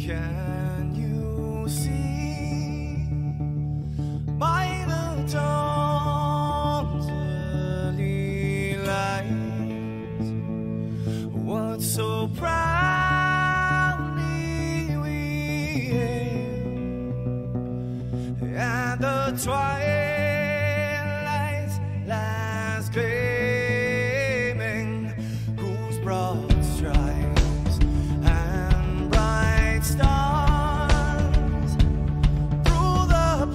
Can you see by the dawn's early light what so proudly we hailed at the twilight's last gleaming, whose broad stripes and bright stars through the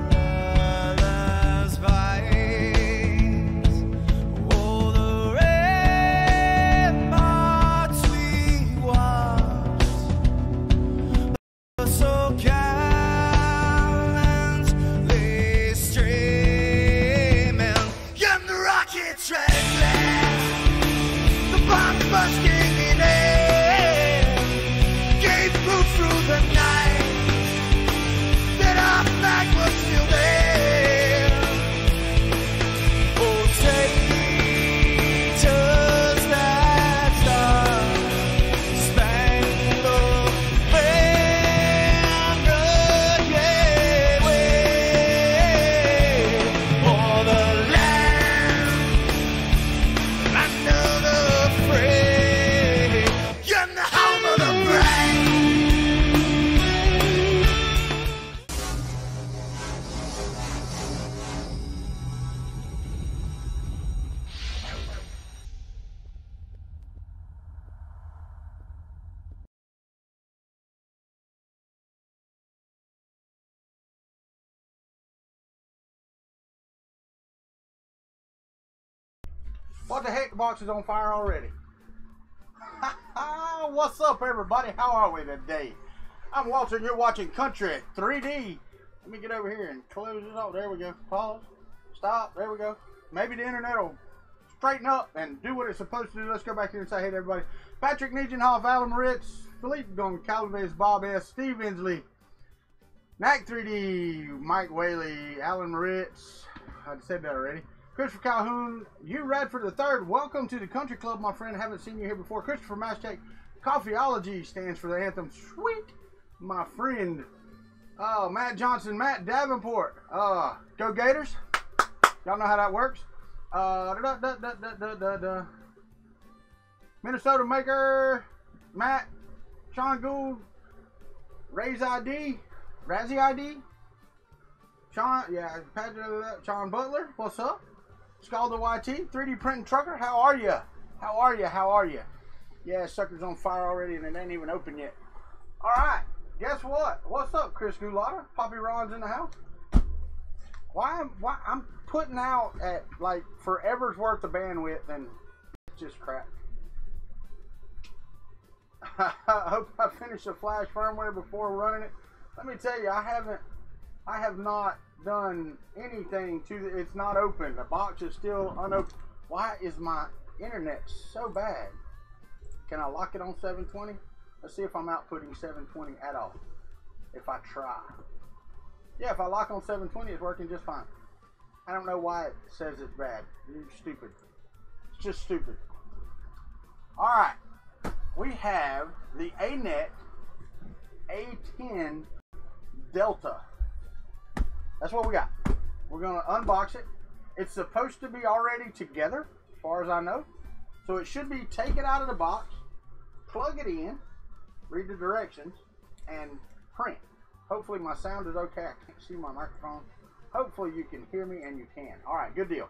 perilous fights, oh, the ramparts we watched, so gallantly streaming, and the rockets reckless, the bombs bursting in air, gave proof through the night that our flag was still there. Oh, take us that star-spangled banner, yeah, wave for the land under the fray, and the home of the brave. What the heck, the box is on fire already. What's up, everybody? How are we today? I'm Walter and you're watching Kuntry 3D. Let me get over here and close it off. There we go. Pause. Stop. There we go. Maybe the internet will straighten up and do what it's supposed to do. Let's go back here and say hey to everybody. Patrick Nijenhoff, Alan Moritz, Philippe Goncalves, Bob S., Steve Inslee, Knack 3D, Mike Whaley, Alan Moritz. I said that already. Christopher Calhoun, you Radford III, welcome to the Kuntry Club, my friend. Haven't seen you here before. Christopher Maschek, Coffeeology stands for the anthem. Sweet, my friend. Matt Johnson, Matt Davenport. Go Gators. Y'all know how that works. Minnesota Maker, Matt, Sean Gould, Ray's ID, Razzie ID. Sean, yeah, Patrick, Sean Butler, what's up? Scalda YT, 3D Printing Trucker, how are you? How are you? How are you? Yeah, sucker's on fire already and it ain't even open yet. Alright, guess what? What's up, Chris Goulata? Poppy Ron's in the house. Why I'm putting out at like forever's worth of bandwidth and it's just crap. I hope I finish the Flash firmware before running it. Let me tell you, I have not done anything to the, it's not open. The box is still unopened. Why is my internet so bad? Can I lock it on 720? Let's see if I'm outputting 720 at all. If I try. Yeah, if I lock on 720, it's working just fine. I don't know why it says it's bad. You're stupid. It's just stupid. Alright. We have the Anet A10 Delta. That's what we got. We're going to unbox it. It's supposed to be already together, as far as I know. So it should be taken out of the box, plug it in, read the directions, and print. Hopefully my sound is okay. I can't see my microphone. Hopefully you can hear me, and you can. Alright, good deal.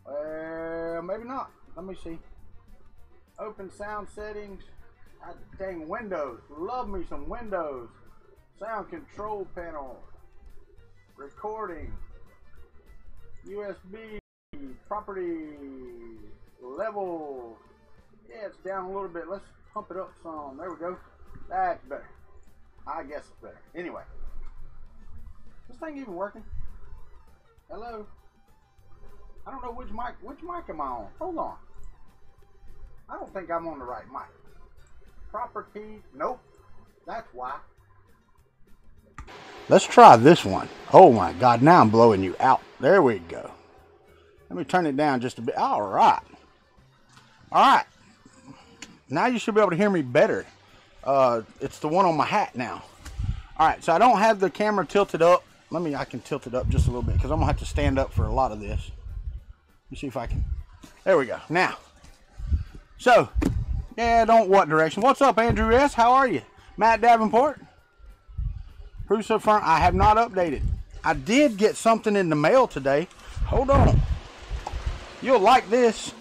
Maybe not. Let me see. Open sound settings. Dang, Windows. Love me some Windows. Sound control panel. Recording. USB. Properties. Level. Yeah, it's down a little bit. Let's pump it up some. There we go. That's better. I guess it's better. Anyway. Is this thing even working? Hello? I don't know which mic am I on? Hold on. I don't think I'm on the right mic. Property. Nope. That's why. Let's try this one. Oh my God, now I'm blowing you out. There we go. Let me turn it down just a bit. All right. Now you should be able to hear me better. It's the one on my hat now. All right, so I don't have the camera tilted up. I can tilt it up just a little bit because I'm gonna have to stand up for a lot of this. Let me see if I can. There we go. Now, so yeah, don't what direction. What's up, Andrew S? How are you? Matt Davenport. Prusa Front. I have not updated. I did get something in the mail today. Hold on. You'll like this.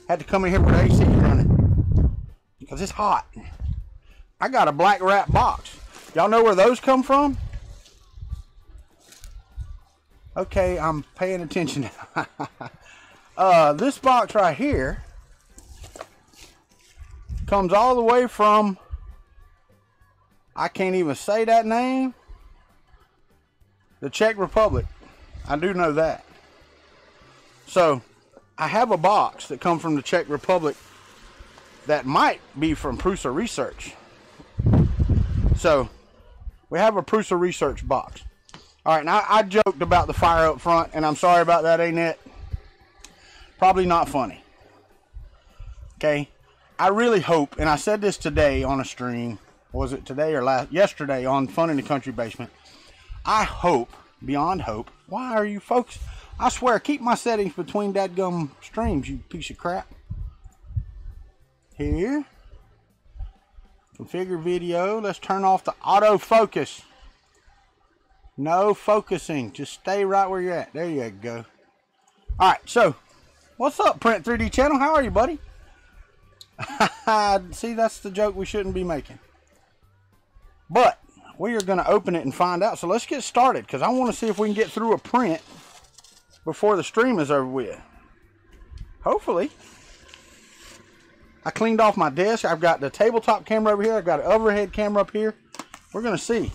Had to come in here with AC running because it's hot. I got a black wrap box. Y'all know where those come from? Okay, I'm paying attention. This box right here comes all the way from, I can't even say that name, the Czech Republic. I do know that. So I have a box that comes from the Czech Republic that might be from Prusa Research. So we have a Prusa Research box. All right, now I joked about the fire up front, and I'm sorry about that, Anet. Probably not funny. Okay, I really hope, and I said this today on a stream. Was it today or yesterday on Fun in the Country Basement? I hope, beyond hope. Why are you folks? I swear, keep my settings between dadgum streams, you piece of crap. Here. Configure video. Let's turn off the autofocus. No focusing. Just stay right where you're at. There you go. Alright, so, what's up, Print 3D channel? How are you, buddy? See, that's the joke we shouldn't be making. But, we are going to open it and find out. So, let's get started, because I want to see if we can get through a print before the stream is over with. Hopefully. I cleaned off my desk. I've got the tabletop camera over here. I've got an overhead camera up here. We're going to see.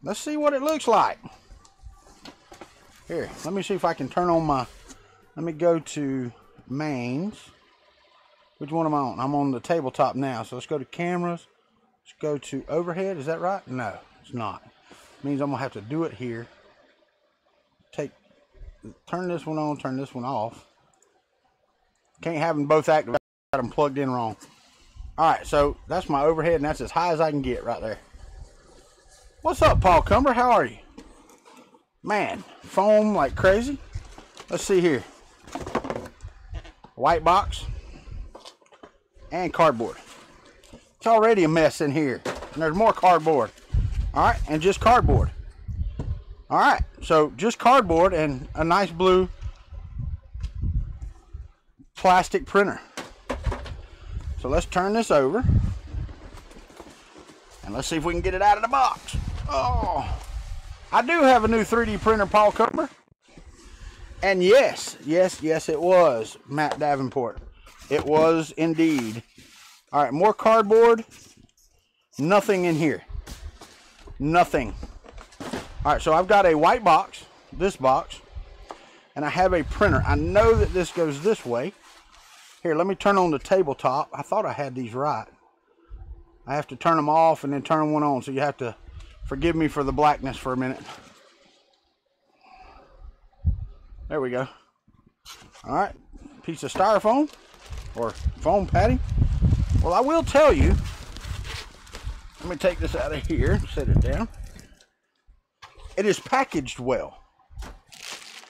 Let's see what it looks like. Here, let me see if I can turn on my... Let me go to mains. Which one am I on? I'm on the tabletop now. So let's go to cameras. Let's go to overhead. Is that right? No, it's not. It means I'm going to have to do it here. Turn this one on, turn this one off. Can't have them both active. Got them plugged in wrong. Alright, so that's my overhead, and that's as high as I can get right there. What's up, Paul Cumber? How are you? Man, foam like crazy. Let's see here. White box. And cardboard. It's already a mess in here. And there's more cardboard. Alright, and just cardboard. Alright, so just cardboard and a nice blue plastic printer. So let's turn this over. And let's see if we can get it out of the box. Oh, I do have a new 3D printer, Paul Cumber. And yes, it was Matt Davenport. It was indeed. All right, more cardboard. Nothing in here. Nothing. All right, so I've got a white box, this box, and I have a printer. I know that this goes this way. Here, let me turn on the tabletop. I thought I had these right. I have to turn them off and then turn one on, so you have to forgive me for the blackness for a minute. There we go. All right, piece of styrofoam or foam padding. Well, I will tell you. Let me take this out of here, set it down. It is packaged well.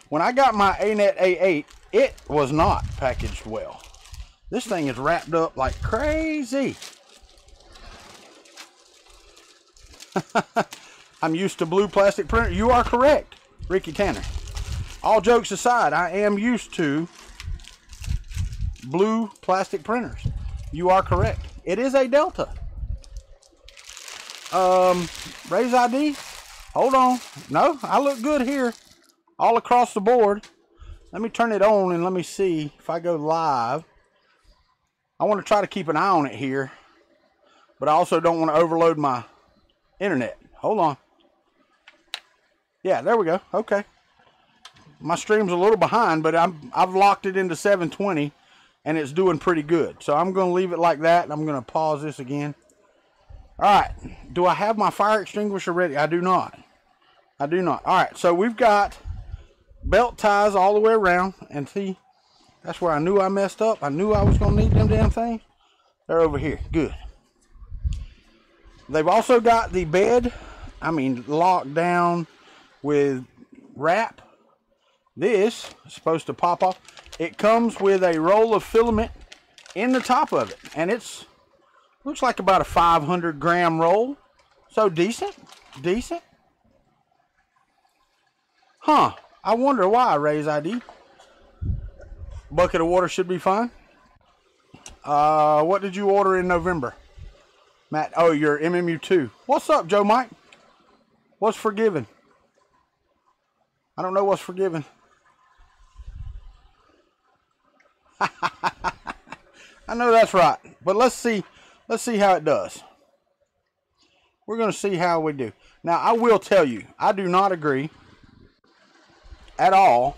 When I got my Anet A10, it was not packaged well. This thing is wrapped up like crazy. I'm used to blue plastic printer. You are correct, Ricky Tanner. All jokes aside, I am used to blue plastic printers. You are correct. It is a Delta. Raise ID. Hold on. No, I look good here. All across the board. Let me turn it on and let me see if I go live. I want to try to keep an eye on it here. But I also don't want to overload my internet. Hold on. Yeah, there we go. Okay. My stream's a little behind, but I've locked it into 720 and it's doing pretty good. So I'm going to leave it like that. I'm going to pause this again. All right. Do I have my fire extinguisher ready? I do not. All right. So we've got belt ties all the way around, and see, That's where I knew I messed up. I knew I was going to need them damn things. They're over here. Good. They've also got the bed, locked down with wrap. This is supposed to pop off. It comes with a roll of filament in the top of it. And it's, looks like about a 500 gram roll. So decent. Decent. Huh. I wonder why, Ray's ID. Bucket of water should be fine. What did you order in November? Matt, oh, your MMU2. What's up, Joe Mike? What's forgiven? I don't know what's forgiven. I know that's right. But let's see how it does. We're going to see how we do. Now, I will tell you, I do not agree at all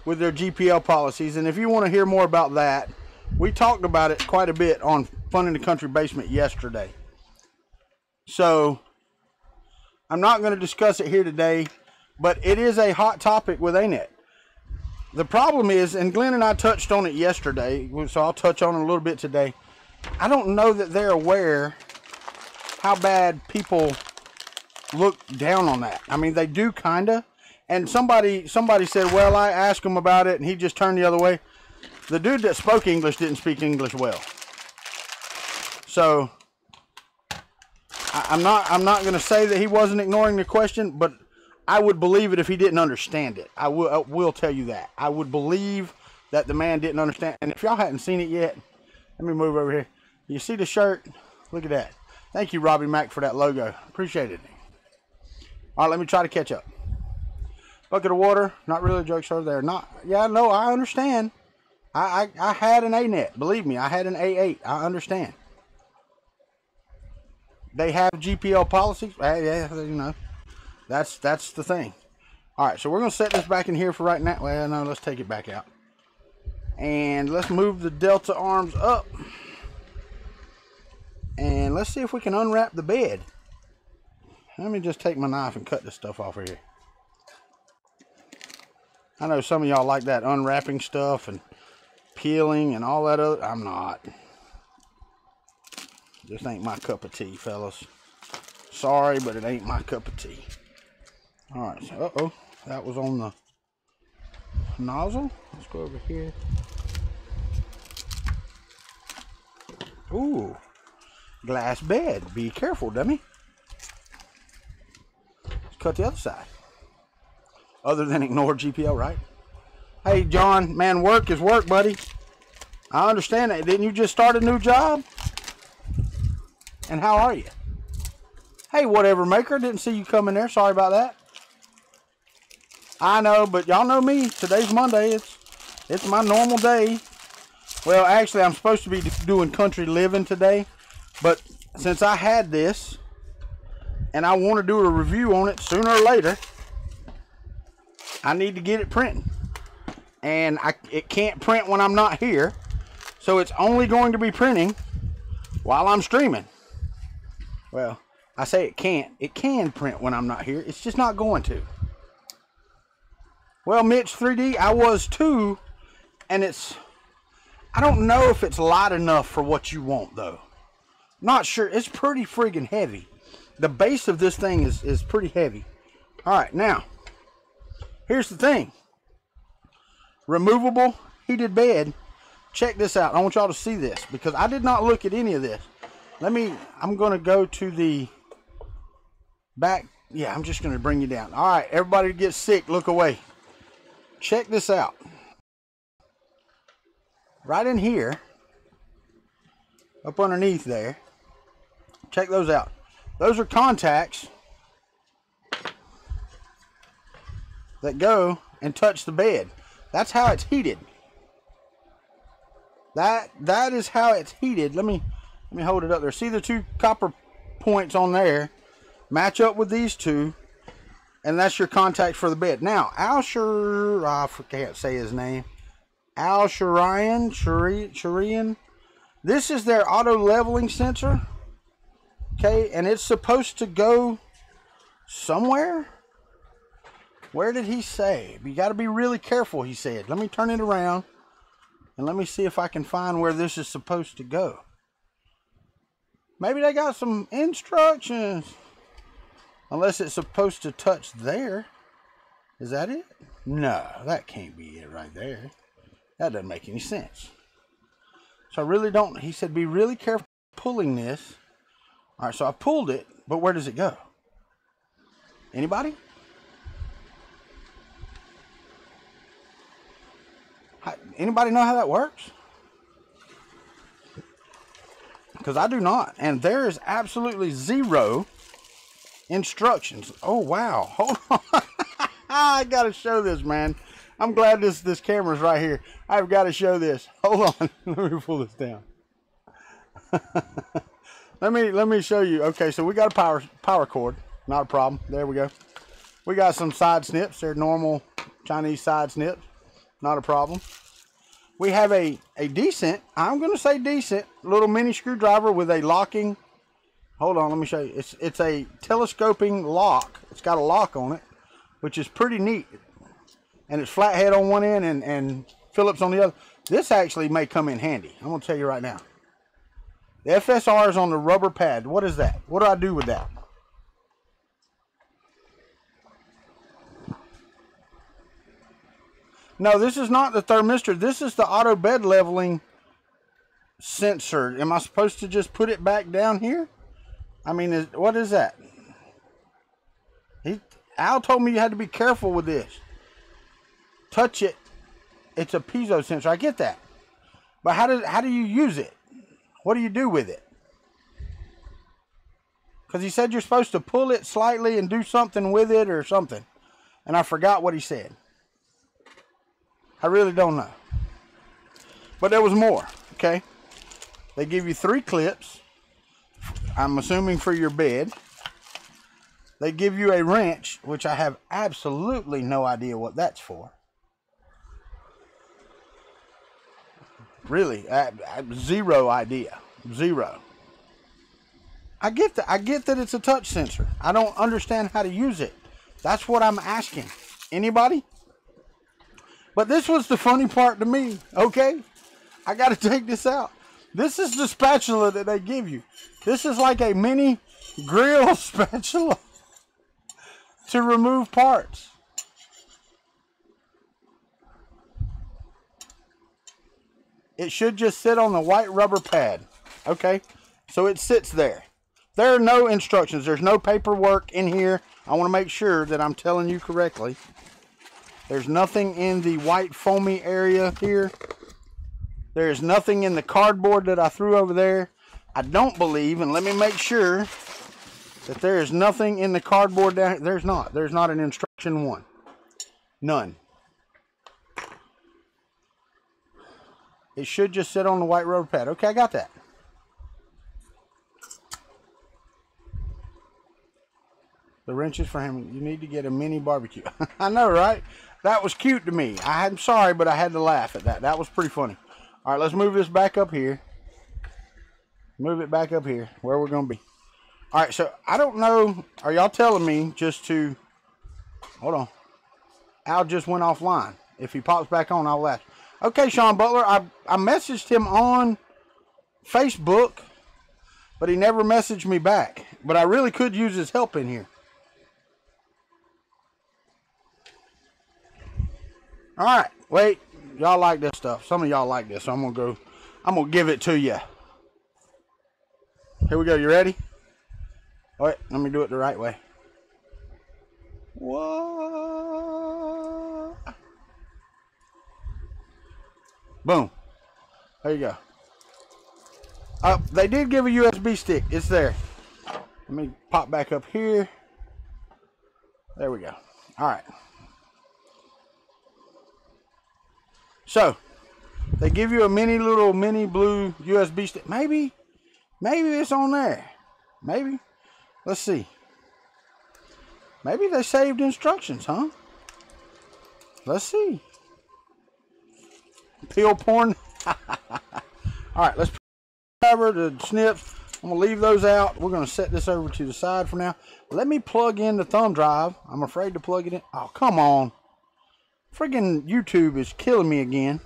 with their GPL policies. And if you want to hear more about that, we talked about it quite a bit on Fun in the Country Basement yesterday. So, I'm not going to discuss it here today, but it is a hot topic with Anet. The problem is, and Glenn and I touched on it yesterday, so I'll touch on it a little bit today. I don't know that they're aware how bad people look down on that. I mean, they do kind of. And somebody said, well, I asked him about it, and he just turned the other way. The dude that spoke English didn't speak English well. So, I'm not going to say that he wasn't ignoring the question, but I would believe it if he didn't understand it. I will tell you that. I would believe that the man didn't understand. And if y'all hadn't seen it yet, let me move over here. You see the shirt? Look at that. Thank you, Robbie Mack, for that logo. Appreciate it. All right, let me try to catch up. Bucket of water. Not really a joke show there. Not. Yeah, no, I understand. I had an Anet. Believe me, I had an A8. I understand. They have GPL policies. Yeah, you know. That's the thing. All right, so we're going to set this back in here for right now. Well, no, let's take it back out. And let's move the Delta arms up. And let's see if we can unwrap the bed. Let me just take my knife and cut this stuff off of here. I know some of y'all like that unwrapping stuff and peeling and all that other. I'm not. This ain't my cup of tea, fellas. Sorry, but it ain't my cup of tea. Alright, so, uh-oh. That was on the nozzle. Let's go over here. Ooh. Glass bed. Be careful, dummy. Let's cut the other side. Other than ignore GPL, right? Hey, John, man, work is work, buddy. I understand that. Didn't you just start a new job? And how are you? Hey, whatever, maker. Didn't see you coming there. Sorry about that. I know, but y'all know me. Today's Monday. It's my normal day. Well, actually, I'm supposed to be doing Kuntry Livin today. But since I had this, and I want to do a review on it sooner or later, I need to get it printing. And it can't print when I'm not here. So it's only going to be printing while I'm streaming. Well, I say it can't. It can print when I'm not here. It's just not going to. Well, Mitch 3D, I was too. And I don't know if it's light enough for what you want, though. Not sure. It's pretty friggin' heavy. The base of this thing is pretty heavy. Alright, now. Here's the thing. Removable heated bed. Check this out. I want y'all to see this because I did not look at any of this. I'm going to go to the back. Yeah, I'm just going to bring you down. All right, everybody gets sick. Look away. Check this out. Right in here, up underneath there. Check those out. Those are contacts that go and touch the bed. That's how it's heated. That is how it's heated. Let me hold it up there. See the two copper points on there? Match up with these two, and that's your contact for the bed. Now, I can't say his name. Sharian. This is their auto leveling sensor. Okay, and it's supposed to go somewhere. Where did he say? You got to be really careful, he said. Let me turn it around. And let me see if I can find where this is supposed to go. Maybe they got some instructions. Unless it's supposed to touch there. Is that it? No, that can't be it right there. That doesn't make any sense. So I really don't, he said be really careful pulling this. Alright, so I pulled it, but where does it go? Anybody? Anybody know how that works? Because I do not. And there is absolutely zero instructions. Oh, wow. Hold on. I got to show this, man. I'm glad this camera's right here. I've got to show this. Hold on. Let me pull this down. let me show you. Okay, so we got a power cord. Not a problem. There we go. We got some side snips. They're normal Chinese side snips. Not a problem. We have a decent, I'm going to say decent, little mini screwdriver with a locking. Hold on, let me show you. It's a telescoping lock. It's got a lock on it, which is pretty neat. And it's flathead on one end and Phillips on the other. This actually may come in handy. I'm going to tell you right now. The FSR is on the rubber pad. What is that? What do I do with that? No, this is not the thermistor. This is the auto bed leveling sensor. Am I supposed to just put it back down here? I mean, what is that? Al told me you had to be careful with this. Touch it. It's a piezo sensor. I get that. But how do you use it? What do you do with it? Because he said you're supposed to pull it slightly and do something with it or something. And I forgot what he said. I really don't know. But there was more, okay? They give you 3 clips. I'm assuming for your bed. They give you a wrench, which I have absolutely no idea what that's for. Really, zero idea. Zero. I get that it's a touch sensor. I don't understand how to use it. That's what I'm asking. Anybody? But this was the funny part to me, okay? I got to take this out. This is the spatula that they give you. This is like a mini grill spatula to remove parts. It should just sit on the white rubber pad, okay? So it sits there. There are no instructions. There's no paperwork in here. I want to make sure that I'm telling you correctly. There's nothing in the white foamy area here. There's nothing in the cardboard that I threw over there. I don't believe, and let me make sure, that there is nothing in the cardboard down here. There's not. There's not an instruction one. None. It should just sit on the white rubber pad. Okay, I got that. The wrenches for him. You need to get a mini barbecue. I know, right? That was cute to me. I'm sorry, but I had to laugh at that. That was pretty funny. All right, let's move this back up here. Move it back up here where we're going to be. All right, so I don't know. Are y'all telling me just to... Hold on. Al just went offline. If he pops back on, I'll laugh. Okay, Sean Butler, I messaged him on Facebook, but he never messaged me back. But I really could use his help in here. All right, wait. Y'all like this stuff. Some of y'all like this, so I'm gonna give it to you. Here we go. You ready? Wait, let me do it the right way. What? Boom. There you go. They did give a USB stick. It's there. Let me pop back up here. There we go. All right. So, they give you a mini blue USB stick. Maybe it's on there. Maybe. Let's see. Maybe they saved instructions, huh? Let's see. Peel porn. Alright, let's cover the snips. I'm going to leave those out. We're going to set this over to the side for now. Let me plug in the thumb drive. I'm afraid to plug it in. Oh, come on. Friggin' YouTube is killing me again.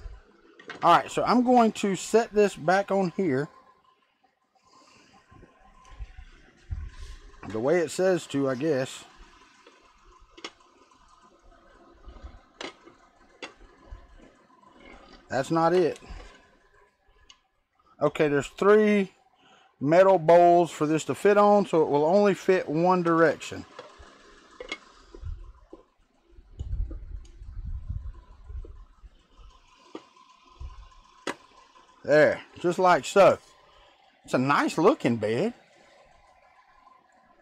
Alright, so I'm going to set this back on here the way it says to, I guess. That's not it. Okay, there's 3 metal bowls for this to fit on, so it will only fit one direction. There, just like so. It's a nice looking bed.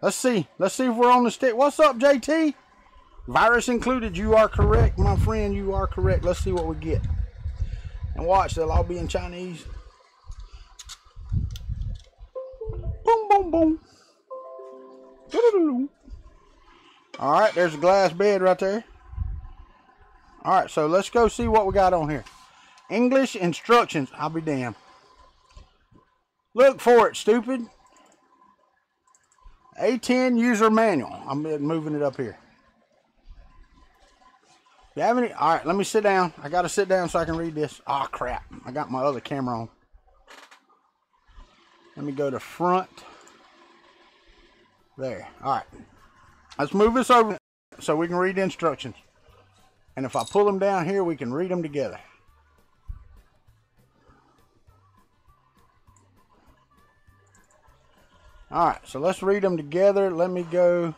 Let's see if we're on the stick. What's up, JT? Virus included. You are correct, my friend. You are correct. Let's see what we get. And watch, they'll all be in Chinese. Boom, boom, boom. Alright, there's a glass bed right there. Alright, so let's go see what we got on here. English instructions. I'll be damned. Look for it, stupid. A10 user manual. I'm moving it up here. You have any? All right, let me sit down. I got to sit down so I can read this. Oh, crap. I got my other camera on. Let me go to front. There. All right. Let's move this over so we can read the instructions. And if I pull them down here, we can read them together. All right, so let's read them together. Let me go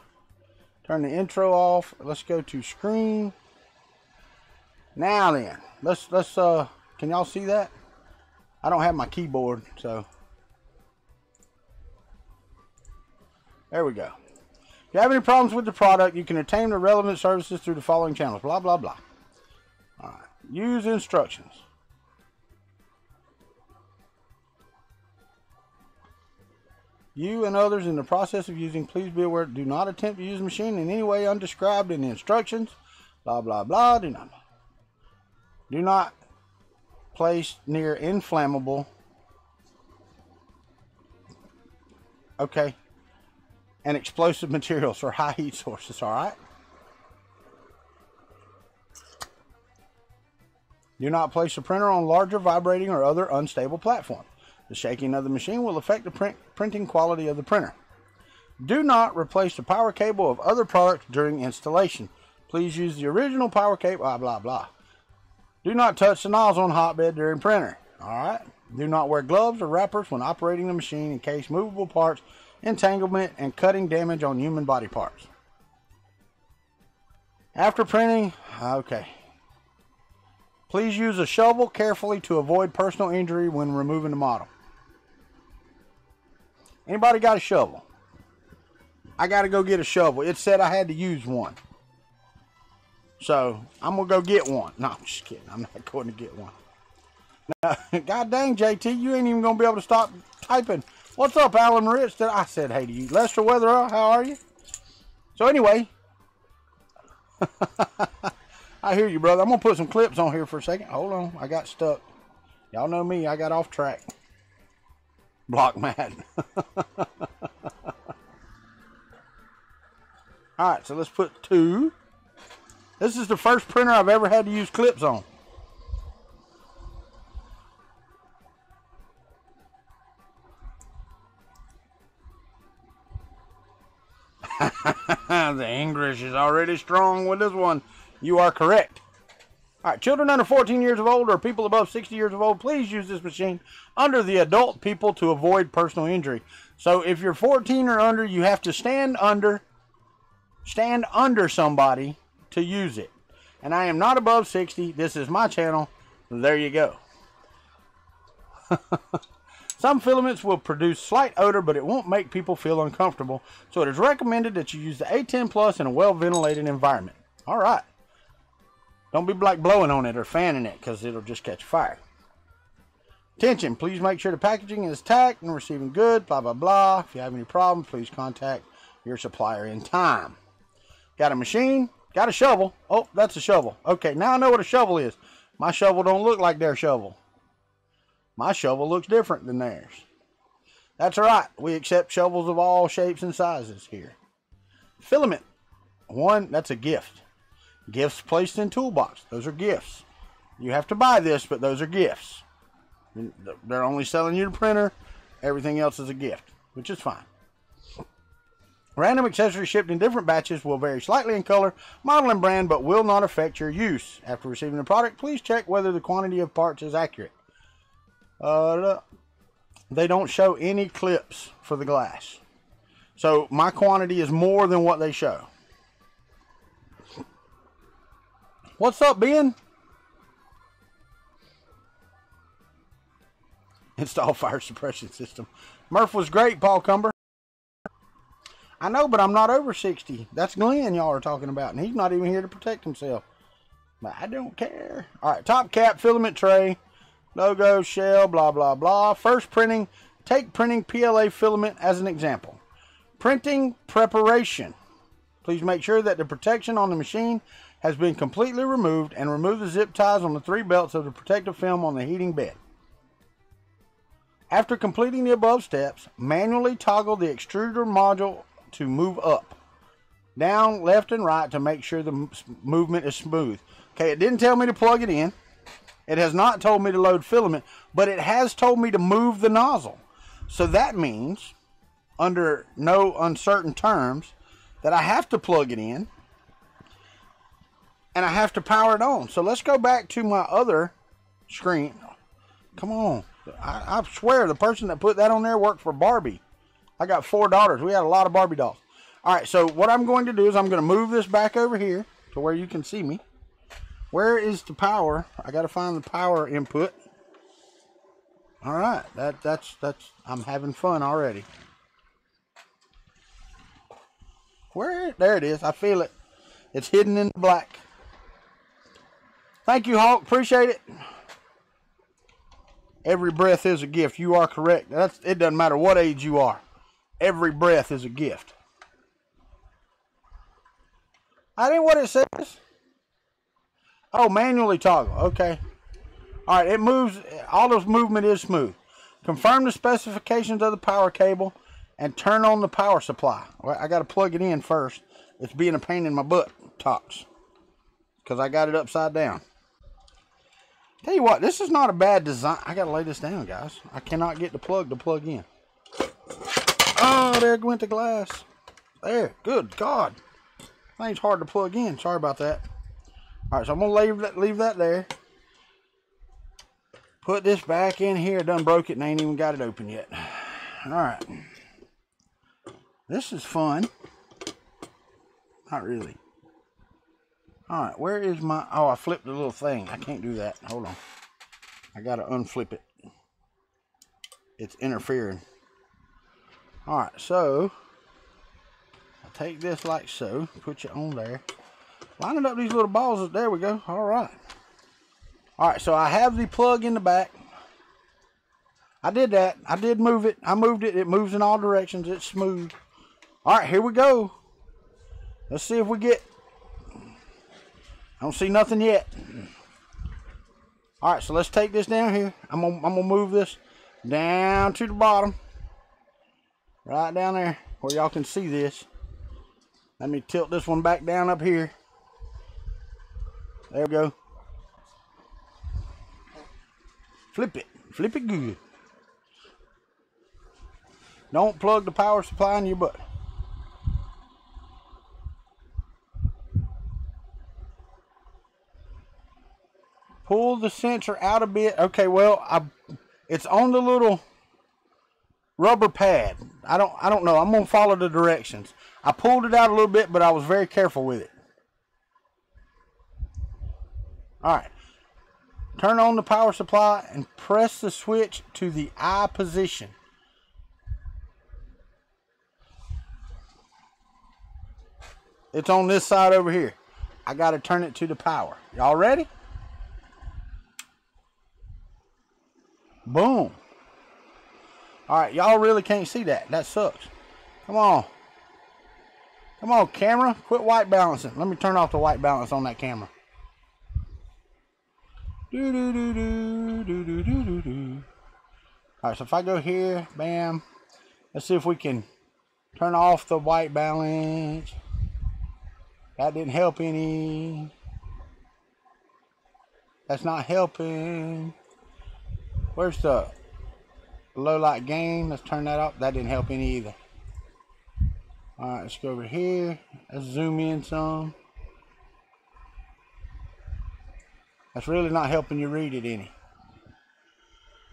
turn the intro off. Let's go to screen. Now then, let's can y'all see that? I don't have my keyboard, so there we go. If you have any problems with the product, you can obtain the relevant services through the following channels. Blah, blah, blah. All right, use instructions. You and others in the process of using, please be aware, do not attempt to use the machine in any way undescribed in the instructions. Blah, blah, blah. Do not place near inflammable. Okay. And explosive materials or high heat sources, all right? Do not place the printer on larger, vibrating, or other unstable platform. The shaking of the machine will affect the printing quality of the printer. Do not replace the power cable of other products during installation. Please use the original power cable, blah, blah, blah. Do not touch the nozzle on hotbed during printer. Alright. Do not wear gloves or wrappers when operating the machine in case movable parts, entanglement, and cutting damage on human body parts. After printing, okay. Please use a shovel carefully to avoid personal injury when removing the model. Anybody got a shovel? I got to go get a shovel. It said I had to use one. So, I'm going to go get one. No, I'm just kidding. I'm not going to get one. No, God dang, JT, you ain't even going to be able to stop typing. What's up, Alan Rich? I said hey to you. Lester Weatherall, how are you? So, anyway. I hear you, brother. I'm going to put some clips on here for a second. Hold on. I got stuck. Y'all know me. I got off track. Block mad. Alright, so let's put 2. This is the first printer I've ever had to use clips on. The English is already strong with this one. You are correct. Alright, children under 14 years of old or people above 60 years of old, please use this machine under the adult people to avoid personal injury. So if you're 14 or under, you have to stand under somebody to use it. And I am not above 60. This is my channel. There you go. Some filaments will produce slight odor, but it won't make people feel uncomfortable. So it is recommended that you use the A10 Plus in a well-ventilated environment. Alright. Don't be like blowing on it or fanning it because it'll just catch fire. Attention, please make sure the packaging is tacked and receiving good, blah, blah, blah. If you have any problems, please contact your supplier in time. Got a machine, got a shovel. Oh, that's a shovel. Okay, now I know what a shovel is. My shovel don't look like their shovel. My shovel looks different than theirs. That's all right. We accept shovels of all shapes and sizes here. Filament. 1, that's a gift. Gifts placed in toolbox. Those are gifts. You have to buy this, but those are gifts. They're only selling you the printer. Everything else is a gift, which is fine. Random accessories shipped in different batches will vary slightly in color, model, and brand, but will not affect your use. After receiving the product, please check whether the quantity of parts is accurate. They don't show any clips for the glass. So my quantity is more than what they show. What's up, Ben? Install fire suppression system. Murph was great, Paul Cumber. I know, but I'm not over 60. That's Glenn y'all are talking about, and he's not even here to protect himself. But I don't care. All right, top cap, filament tray, logo, shell, blah, blah, blah. First printing. Take printing PLA filament as an example. Printing preparation. Please make sure that the protection on the machine has been completely removed, and remove the zip ties on the 3 belts of the protective film on the heating bed. After completing the above steps, manually toggle the extruder module to move up, down, left, and right to make sure the movement is smooth. Okay, it didn't tell me to plug it in. It has not told me to load filament, but it has told me to move the nozzle. So that means, under no uncertain terms, that I have to plug it in and I have to power it on. So let's go back to my other screen. Come on. I swear the person that put that on there worked for Barbie. I got 4 daughters. We had a lot of Barbie dolls. All right, so what I'm going to do is I'm going to move this back over here to where you can see me. Where is the power? I got to find the power input. All right, that's I'm having fun already. There it is. I feel it. It's hidden in the black. Thank you, Hawk. Appreciate it. Every breath is a gift. You are correct. It doesn't matter what age you are. Every breath is a gift. I think what it says. Oh, manually toggle. Okay. All right, it moves. All this movement is smooth. Confirm the specifications of the power cable and turn on the power supply. Well, I got to plug it in first. It's being a pain in my butt, Tox, because I got it upside down. Tell you what, this is not a bad design. I got to lay this down, guys. I cannot get the plug to plug in. Oh, there went the glass. There. Good God. Thing's hard to plug in. Sorry about that. All right, so I'm going to leave that there. Put this back in here. Done broke it and I ain't even got it open yet. All right. This is fun. Not really. All right, where is my... Oh, I flipped the little thing. I can't do that. Hold on. I got to unflip it. It's interfering. All right, so... I'll take this like so. Put you on there. Lining up these little balls. There we go. All right. All right, so I have the plug in the back. I did that. I did move it. I moved it. It moves in all directions. It's smooth. All right, here we go. Let's see if we get... I don't see nothing yet. All right, so let's take this down here. I'm gonna move this down to the bottom, right down there where y'all can see this. Let me tilt this one back down up here. There we go. Flip it good. Don't plug the power supply in your butt. Pull the sensor out a bit. Okay, well, it's on the little rubber pad. I don't know. I'm gonna follow the directions. I pulled it out a little bit, but I was very careful with it. All right. Turn on the power supply and press the switch to the I position. It's on this side over here. I got to turn it to the power. Y'all ready? Boom. All right, y'all really can't see that. That sucks. Come on. Come on, camera. Quit white balancing. Let me turn off the white balance on that camera. Do do do do do do do do do. All right, so if I go here, bam. Let's see if we can turn off the white balance. That didn't help any. That's not helping. Where's the low light gain? Let's turn that up. That didn't help any either. Alright, let's go over here. Let's zoom in some. That's really not helping you read it any.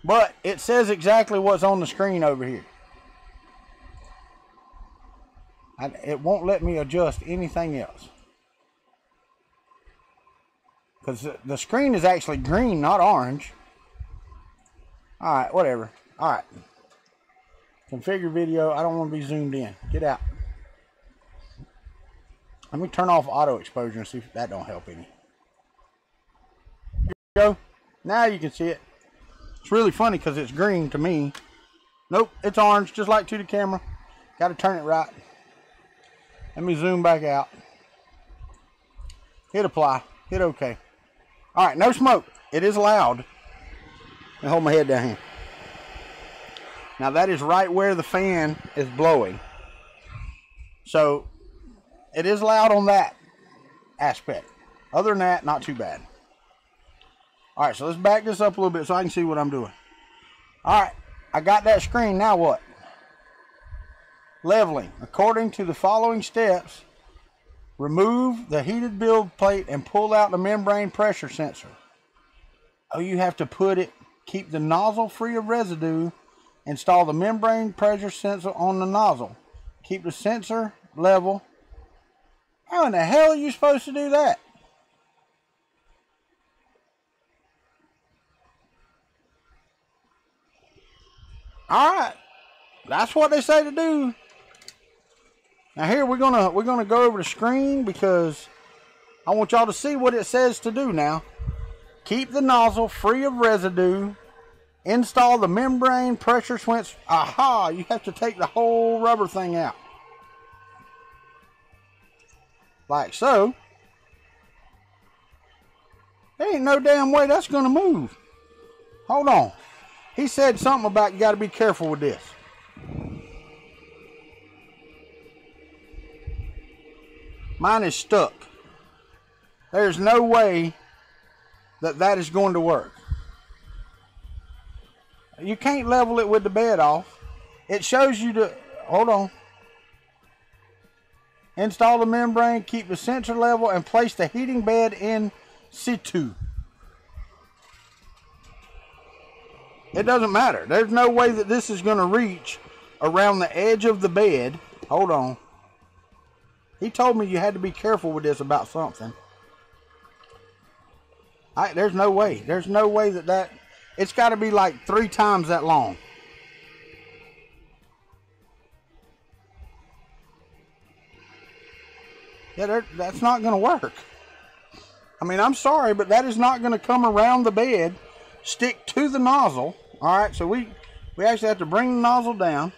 But it says exactly what's on the screen over here. It won't let me adjust anything else. Because the screen is actually green, not orange. Alright, whatever. Alright. Configure video. I don't want to be zoomed in. Get out. Let me turn off auto exposure and see if that don't help any. Here we go. Now you can see it. It's really funny because it's green to me. Nope, it's orange, just like to the camera. Got to turn it right. Let me zoom back out. Hit apply. Hit OK. Alright, no smoke. It is loud. Let me hold my head down here. Now that is right where the fan is blowing. So it is loud on that aspect. Other than that, not too bad. Alright, so let's back this up a little bit so I can see what I'm doing. Alright, I got that screen. Now what? Leveling. According to the following steps, remove the heated build plate and pull out the membrane pressure sensor. Oh, you have to put it, keep the nozzle free of residue, install the membrane pressure sensor on the nozzle. Keep the sensor level. How in the hell are you supposed to do that? Alright. That's what they say to do. Now here we're gonna go over the screen because I want y'all to see what it says to do now. Keep the nozzle free of residue. Install the membrane pressure switch. Aha! You have to take the whole rubber thing out. Like so. There ain't no damn way that's gonna move. Hold on. He said something about you gotta be careful with this. Mine is stuck. There's no way that is going to work. You can't level it with the bed off. It shows you to, hold on. Install the membrane, keep the sensor level, and place the heating bed in situ. It doesn't matter. There's no way that this is going to reach around the edge of the bed. Hold on. He told me you had to be careful with this about something. There's no way. There's no way that it's got to be like 3 times that long. Yeah, that's not going to work. I mean, I'm sorry, but that is not going to come around the bed, stick to the nozzle. All right, so we actually have to bring the nozzle down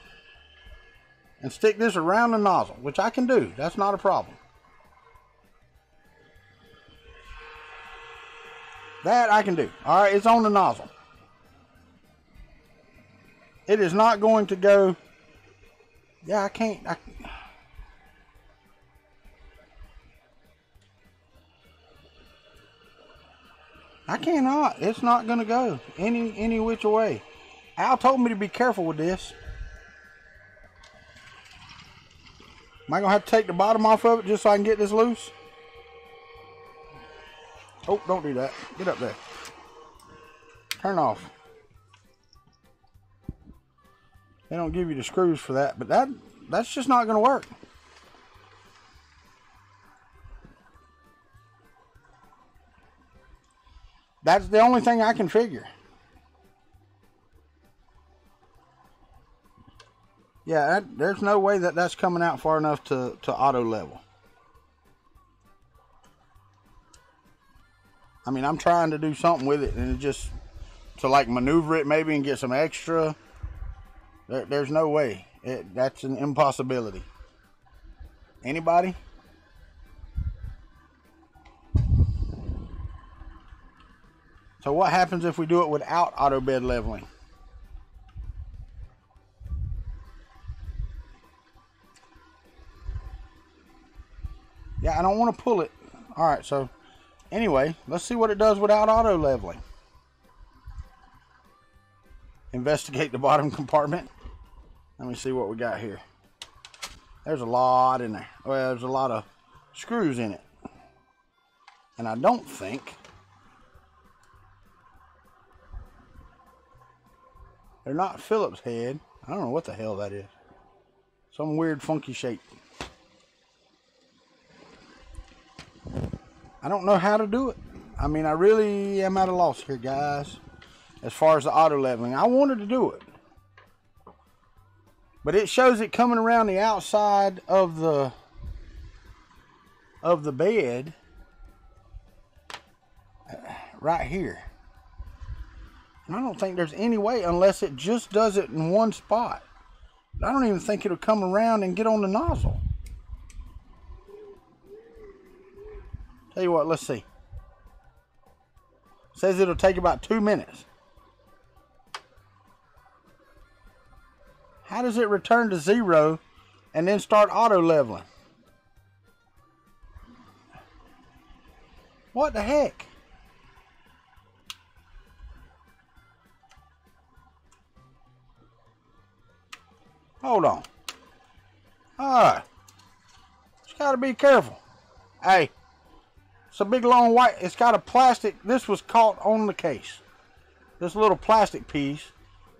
and stick this around the nozzle, which I can do. That's not a problem. That I can do. All right, it's on the nozzle. It is not going to go. Yeah, I can't. I cannot. It's not going to go any which way. Al told me to be careful with this. Am I going to have to take the bottom off of it just so I can get this loose? Oh, don't do that. Get up there. Turn off. They don't give you the screws for that, but that's just not going to work. That's the only thing I can figure. Yeah, there's no way that that's coming out far enough to auto level. I mean, I'm trying to do something with it, and it just to like maneuver it maybe and get some extra. There's no way. That's an impossibility. Anybody? So what happens if we do it without auto bed leveling? Yeah, I don't want to pull it. All right, so Anyway, let's see what it does without auto leveling. Investigate the bottom compartment. Let me see what we got here. There's a lot in there. Well, there's a lot of screws in it. And I don't think they're not Phillips head. I don't know what the hell that is. Some weird funky shape. I don't know how to do it. I mean, I really am at a loss here, guys, as far as the auto leveling. I wanted to do it, but it shows it coming around the outside of the bed right here. And I don't think there's any way unless it just does it in one spot. I don't even think it'll come around and get on the nozzle. Tell you what, let's see. It says it'll take about 2 minutes. How does it return to 0 and then start auto leveling? What the heck? Hold on. Alright. Just gotta be careful. Hey. It's a big long white. It's got a plastic. This was caught on the case. This little plastic piece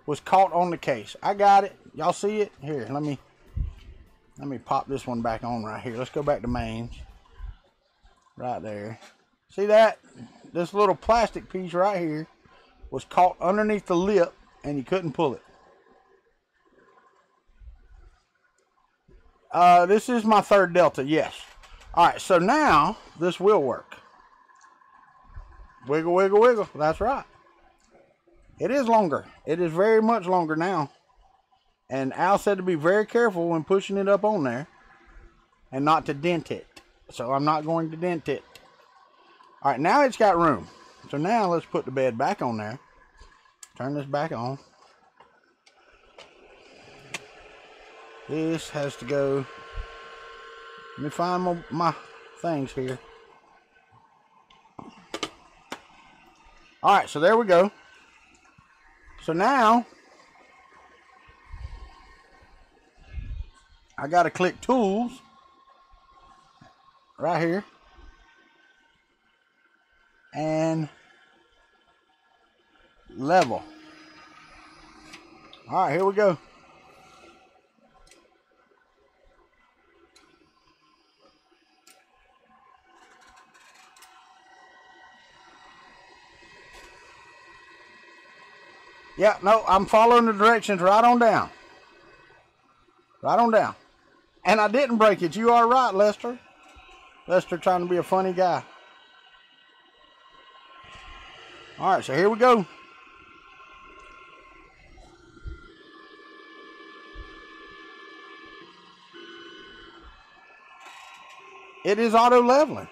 was caught on the case. I got it. Y'all see it? Here, let me pop this one back on right here. Let's go back to mains. Right there. See that? This little plastic piece right here was caught underneath the lip and you couldn't pull it. This is my third Delta, yes. Alright, so now this will work. Wiggle, wiggle, wiggle. That's right. It is longer. It is very much longer now. And Al said to be very careful when pushing it up on there and not to dent it. So I'm not going to dent it. Alright, now it's got room. So now let's put the bed back on there. Turn this back on. This has to go. Let me find my things here. Alright, so there we go. So now I gotta click tools right here and level. Alright, here we go. Yeah, no, I'm following the directions right on down. Right on down. And I didn't break it. You are right, Lester. Lester trying to be a funny guy. Alright, so here we go. It is auto leveling.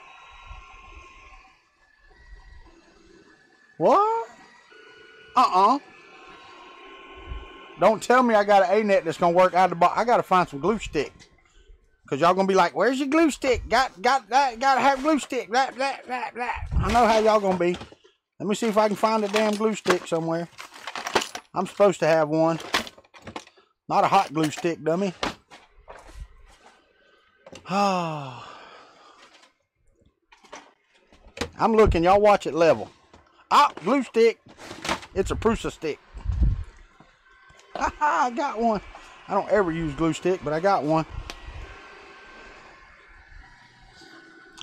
What? Don't tell me I got an A-net that's gonna work out of the box. I gotta find some glue stick. Cause y'all gonna be like, where's your glue stick? Gotta have glue stick. Blah, blah, blah, blah. I know how y'all gonna be. Let me see if I can find a damn glue stick somewhere. I'm supposed to have one. Not a hot glue stick, dummy. Oh. I'm looking, y'all watch it level. Ah, glue stick. It's a Prusa stick. I got one. I don't ever use glue stick, but I got one.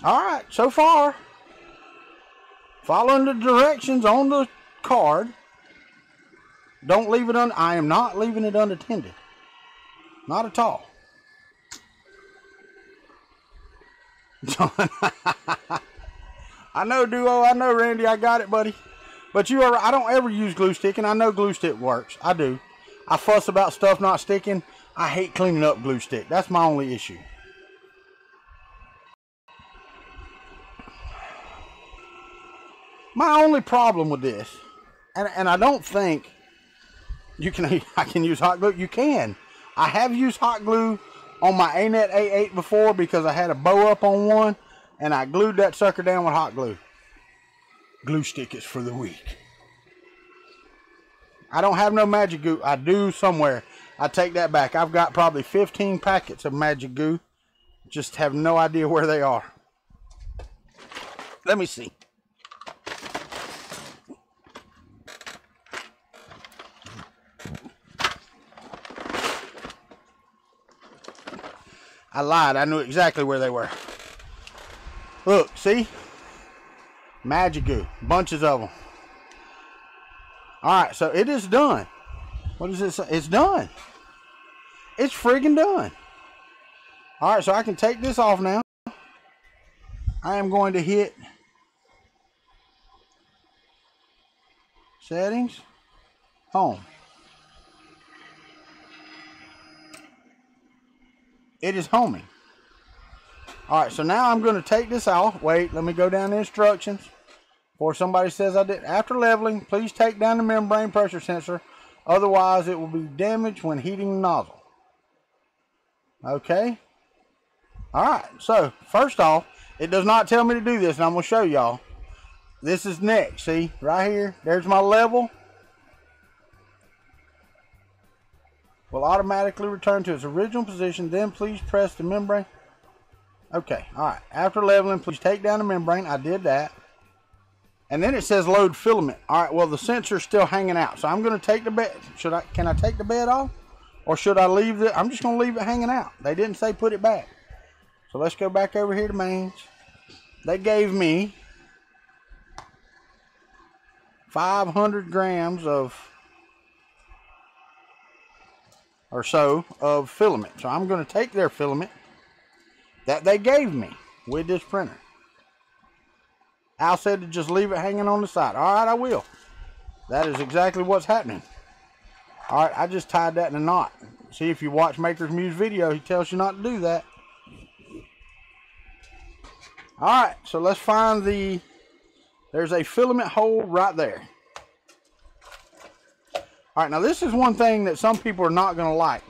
Alright, so far, following the directions on the card. Don't leave it I am not leaving it unattended. Not at all. I know, Duo. I know, Randy. I got it, buddy. But you are. I don't ever use glue stick, and I know glue stick works. I do. I fuss about stuff not sticking. I hate cleaning up glue stick. That's my only issue. My only problem with this, and I don't think you can. I can use hot glue. You can. I have used hot glue on my Anet A10 before because I had a bow up on one, and I glued that sucker down with hot glue. glue stick is for the weak. I don't have no magic goo. I do somewhere. I take that back. I've got probably 15 packets of magic goo. Just have no idea where they are. Let me see. I lied. I knew exactly where they were. Look, see? Magic goo. Bunches of them. Alright, so it is done. What does it say? It's done. It's friggin' done. Alright, so I can take this off now. I am going to hit Settings, Home. It is homing. Alright, so now I'm going to take this off. Wait, let me go down the instructions. Before somebody says I did. After leveling, please take down the membrane pressure sensor. Otherwise, it will be damaged when heating the nozzle. Okay. Alright, so first off, it does not tell me to do this, and I'm going to show y'all. This is next. See, right here. There's my level. Will automatically return to its original position. Then please press the membrane. Okay, alright. After leveling, please take down the membrane. I did that. And then it says load filament. Alright, well the sensor's still hanging out. So I'm going to take the bed. Can I take the bed off? Or should I leave it? I'm just going to leave it hanging out. They didn't say put it back. So let's go back over here to mains. They gave me 500 grams of or so of filament. So I'm going to take their filament that they gave me with this printer. Al said to just leave it hanging on the side. Alright, I will. That is exactly what's happening. Alright, I just tied that in a knot. See, if you watch Maker's Muse video, he tells you not to do that. Alright, so let's find there's a filament hole right there. Alright, now this is one thing that some people are not going to like.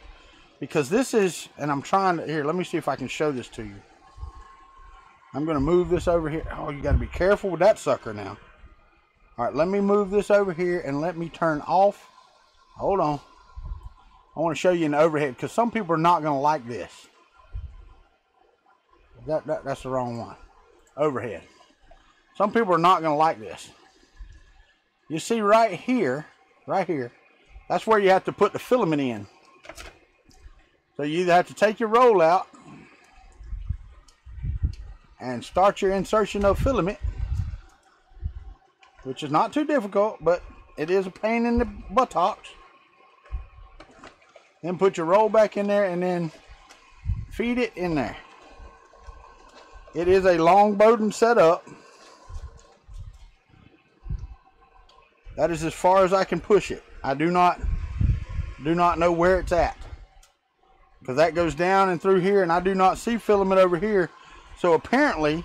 Because this is, and I'm trying to, here, let me see if I can show this to you. I'm going to move this over here. Oh, you got to be careful with that sucker now. Alright, let me move this over here and let me turn off. Hold on. I want to show you an overhead because some people are not going to like this. That's the wrong one. Overhead. Some people are not going to like this. You see right here, that's where you have to put the filament in. So you either have to take your roll out and start your insertion of filament, which is not too difficult, but it is a pain in the buttocks. Then put your roll back in there and then feed it in there. It is a long Bowden setup. That is as far as I can push it. I do not know where it's at, because that goes down and through here, and I do not see filament over here. So apparently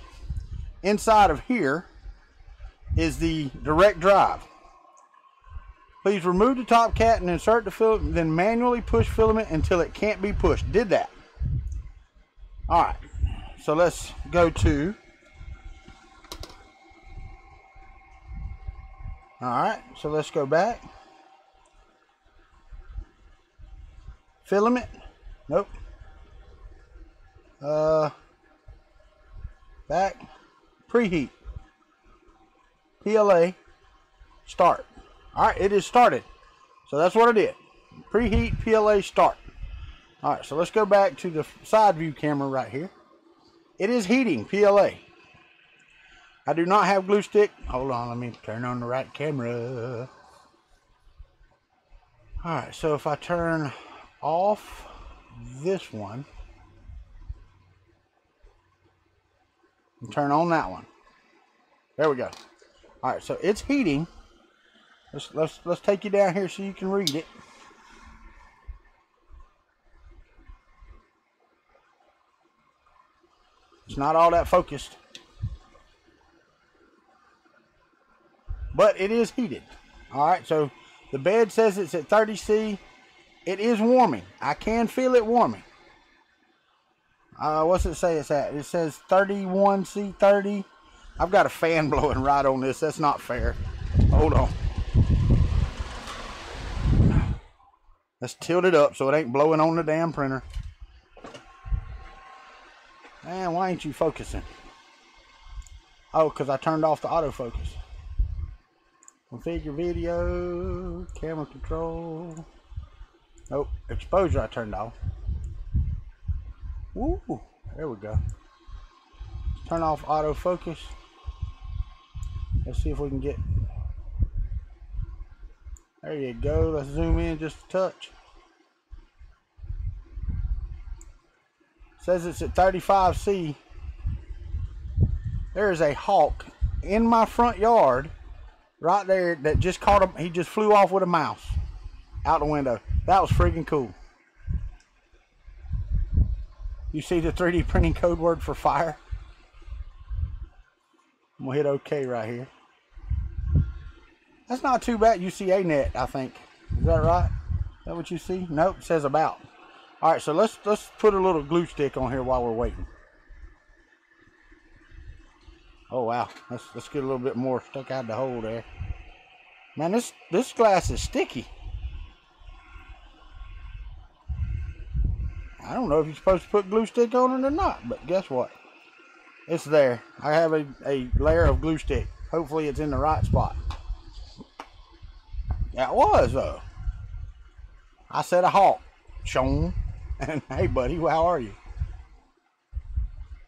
inside of here is the direct drive. Please remove the top cap and insert the filament, then manually push filament until it can't be pushed. Did that. Alright, so let's go to, alright, so let's go back. Filament, nope. Back, preheat, PLA, start. Alright, it is started. So that's what I did. Preheat, PLA, start. Alright, so let's go back to the side view camera right here. It is heating, PLA. I do not have glue stick. Hold on, let me turn on the right camera. Alright, so if I turn off this one and turn on that one. There we go. Alright, so it's heating. Let's take you down here so you can read it. It's not all that focused, but it is heated. Alright, so the bed says it's at 30°C. It is warming. I can feel it warming. What's it say it's at? It says 31°C, 30. I've got a fan blowing right on this. That's not fair. Hold on. Let's tilt it up so it ain't blowing on the damn printer. Man, why ain't you focusing? Oh, because I turned off the autofocus. Configure video, camera control. Nope, exposure I turned off. Woo, there we go. Turn off autofocus. Let's see if we can get... There you go. Let's zoom in just a touch. Says it's at 35C. There is a hawk in my front yard right there that just caught him. He just flew off with a mouse out the window. That was freaking cool. You see the 3D printing code word for fire? I'm gonna hit OK right here. That's not too bad. You see Anet, I think. Is that right? Is that what you see? Nope, it says about. All right, so let's put a little glue stick on here while we're waiting. Oh wow, let's get a little bit more stuck out the hole there. Man, this glass is sticky. I don't know if you're supposed to put glue stick on it or not, but guess what? It's there. I have a layer of glue stick. Hopefully it's in the right spot. That was though. I said a hawk, Shawna. And hey buddy, how are you?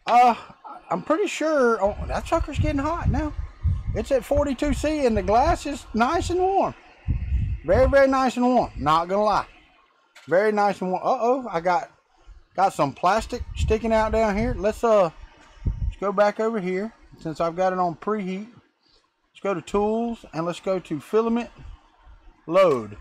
I'm pretty sure that sucker's getting hot now. It's at 42C and the glass is nice and warm. Very, very nice and warm. Not gonna lie. Very nice and warm. Uh-oh, I got some plastic sticking out down here. Let's go back over here. Since I've got it on preheat. Let's go to tools and let's go to filament load.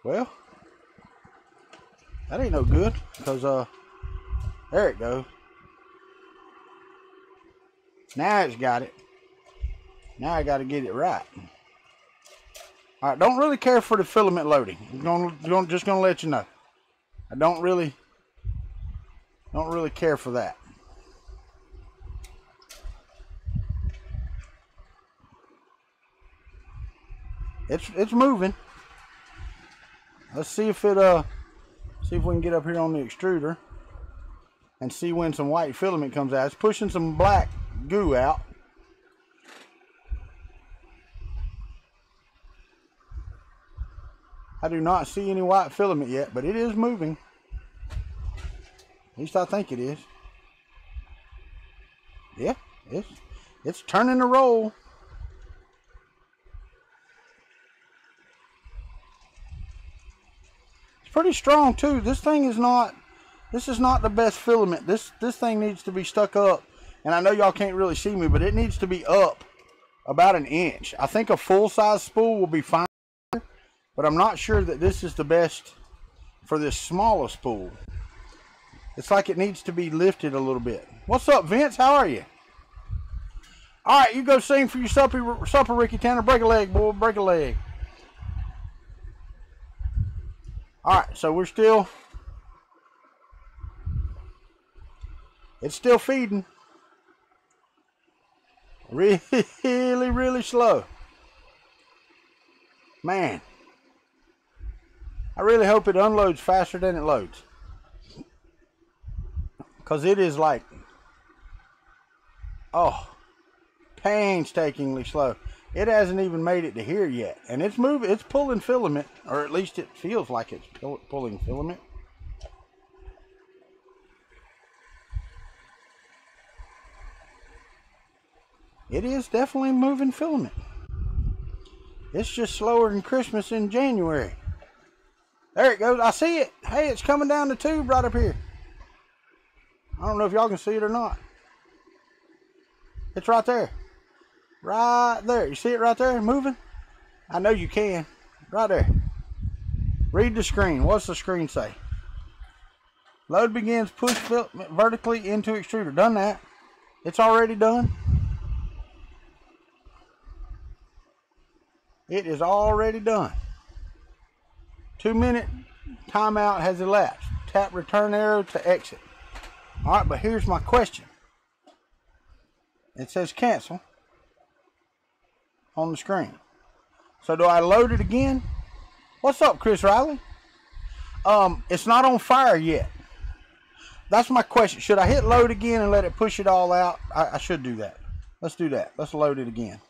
Well, that ain't no good, because there it goes. Now it's got it. Now I got to get it right. All right, don't really care for the filament loading. I'm just gonna let you know. I don't really care for that. It's moving. Let's see if it see if we can get up here on the extruder and see when some white filament comes out. It's pushing some black goo out. I do not see any white filament yet, but it is moving. At least I think it is. Yeah, it's turning to roll. Pretty strong too. This is not the best filament. This thing needs to be stuck up, and I know y'all can't really see me, but it needs to be up about an inch. I think a full-size spool will be fine, but I'm not sure that this is the best for this smaller spool. It's like it needs to be lifted a little bit. What's up, Vince? How are you? All right, you go sing for your supper, Ricky Tanner. Break a leg, boy. Break a leg. Alright, so it's still feeding. Really, really slow. Man. I really hope it unloads faster than it loads. Because it is like, oh, painstakingly slow. It hasn't even made it to here yet. And it's moving, it's pulling filament, or at least it feels like it's pulling filament. It is definitely moving filament. It's just slower than Christmas in January. There it goes. I see it. Hey, it's coming down the tube right up here. I don't know if y'all can see it or not. It's right there. Right there. You see it right there moving? I know you can. Right there. Read the screen. What's the screen say? Load begins push filament vertically into extruder. Done that. It's already done. It is already done. 2-minute timeout has elapsed. Tap return arrow to exit. Alright, but here's my question. It says cancel on the screen. So do I load it again? What's up, Chris Riley? It's not on fire yet. That's my question. Should I hit load again and let it push it all out? I should do that. Let's do that. Let's load it again.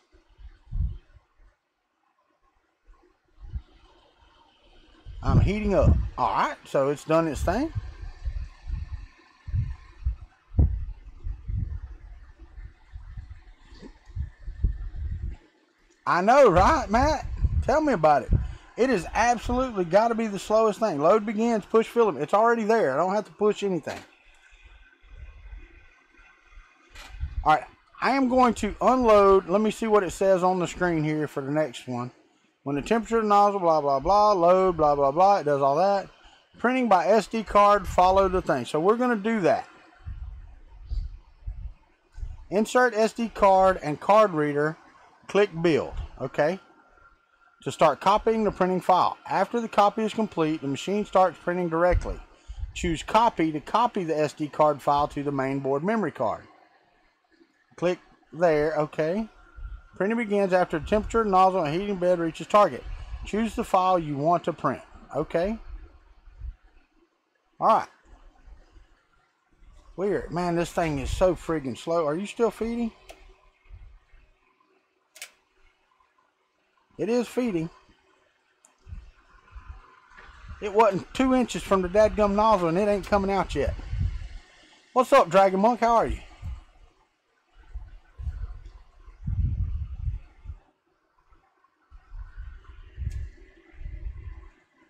I'm heating up. Alright, so it's done its thing. I know, right, Matt? Tell me about it. It is absolutely got to be the slowest thing. Load begins, push filament. It's already there. I don't have to push anything. All right, I am going to unload. Let me see what it says on the screen here for the next one. When the temperature of the nozzle, blah, blah, blah, load, blah, blah, blah. It does all that. Printing by SD card, follow the thing. So we're going to do that. Insert SD card and card reader. Click build, okay, to start copying the printing file. After the copy is complete, the machine starts printing directly. Choose copy to copy the SD card file to the main board memory card. Click there, okay. Printing begins after the temperature, nozzle, and heating bed reaches target. Choose the file you want to print, okay. Alright. Weird, man, this thing is so friggin' slow. Are you still feeding? It is feeding. It wasn't 2 inches from the dadgum nozzle and it ain't coming out yet. What's up, Dragon Monk? How are you?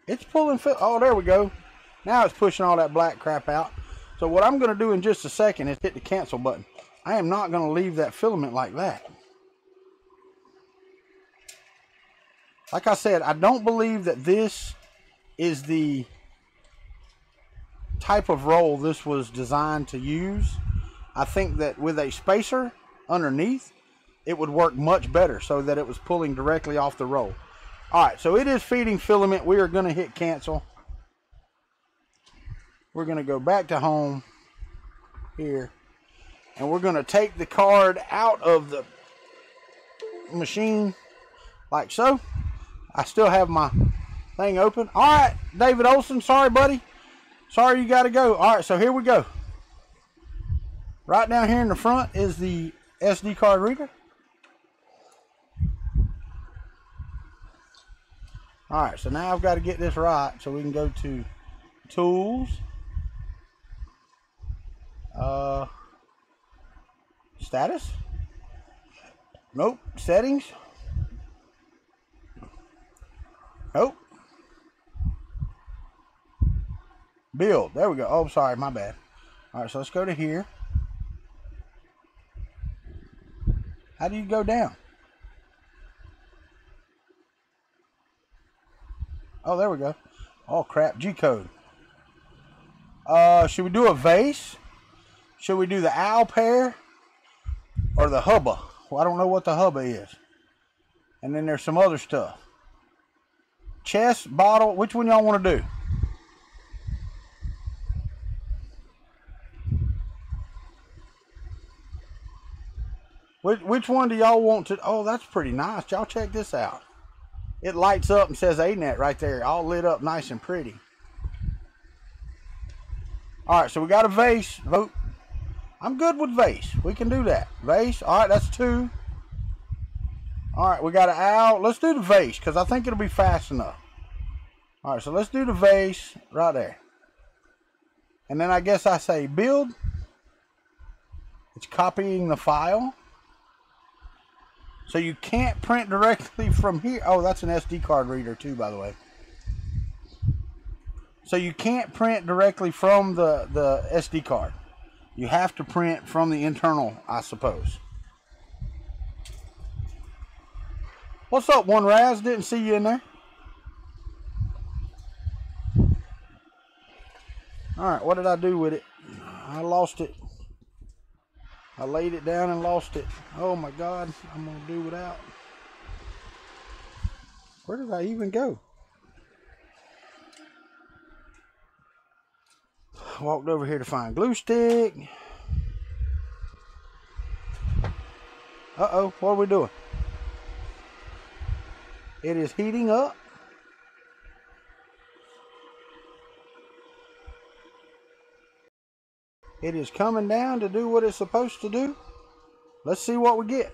It's pulling. Oh, there we go. Now it's pushing all that black crap out. So what I'm going to do in just a second is hit the cancel button. I am not going to leave that filament like that. Like I said, I don't believe that this is the type of roll this was designed to use. I think that with a spacer underneath, it would work much better so that it was pulling directly off the roll. Alright, so it is feeding filament. We are going to hit cancel. We're going to go back to home here. And we're going to take the card out of the machine like so. I still have my thing open. Alright, David Olson, sorry buddy. Sorry you got to go. Alright, so here we go. Right down here in the front is the SD card reader. Alright, so now I've got to get this right so we can go to Tools. Status. Nope. Settings. Nope. Build. There we go. Oh, sorry. My bad. Alright, so let's go to here. How do you go down? Oh, there we go. Oh, crap. G-code. Should we do a vase? Should we do the owl pair? Or the hubba? Well, I don't know what the hubba is. And then there's some other stuff. Chest, bottle. Which one y'all want to do? Which one do y'all want to? Oh, that's pretty nice. Y'all check this out. It lights up and says Anet right there. All lit up nice and pretty. Alright, so we got a vase. Vote. I'm good with vase. We can do that. Vase. Alright, that's 2. Alright, we got an owl. Let's do the vase because I think it'll be fast enough. Alright, so let's do the vase right there. And then I guess I say build. It's copying the file. So you can't print directly from here. Oh, that's an SD card reader too, by the way. So you can't print directly from the SD card. You have to print from the internal, I suppose. What's up, One Raz? Didn't see you in there. Alright, what did I do with it? I lost it. I laid it down and lost it. Oh my God, I'm going to do without. Where did I even go? Walked over here to find glue stick. Uh-oh, what are we doing? It is heating up. It is coming down to do what it's supposed to do. Let's see what we get.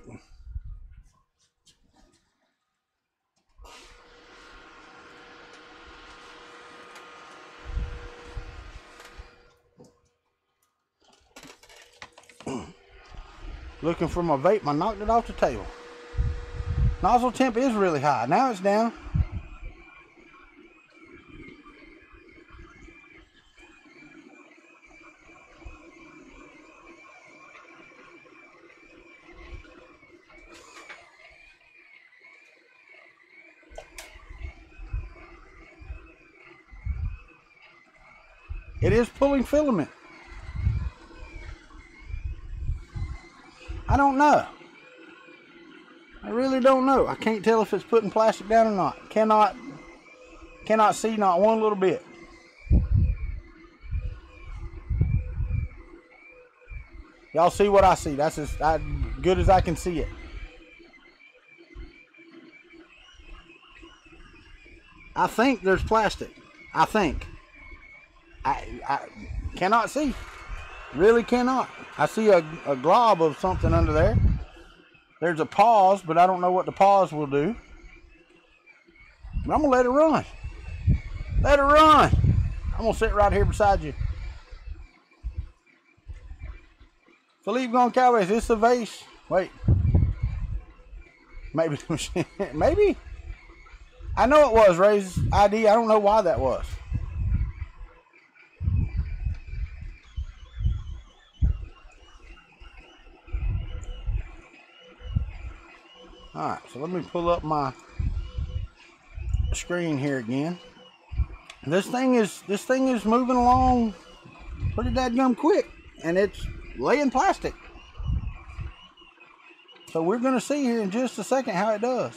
Looking for my vape, I knocked it off the table. Nozzle temp is really high. Now it's down. It is pulling filament. I don't know. I really don't know. I can't tell if it's putting plastic down or not. Cannot see not one little bit. Y'all see what I see. That's as good as I can see it. I think there's plastic. I think. I cannot see. Really cannot. I see a glob of something under there. There's a pause, but I don't know what the pause will do. But I'm going to let it run. Let it run. I'm going to sit right here beside you. Philippe Goncalves, is this a vase? Wait. Maybe. Maybe. I know it was Ray's ID. I don't know why that was. Alright, so let me pull up my screen here again. This thing is moving along pretty dadgum quick, and it's laying plastic. So we're going to see here in just a second how it does.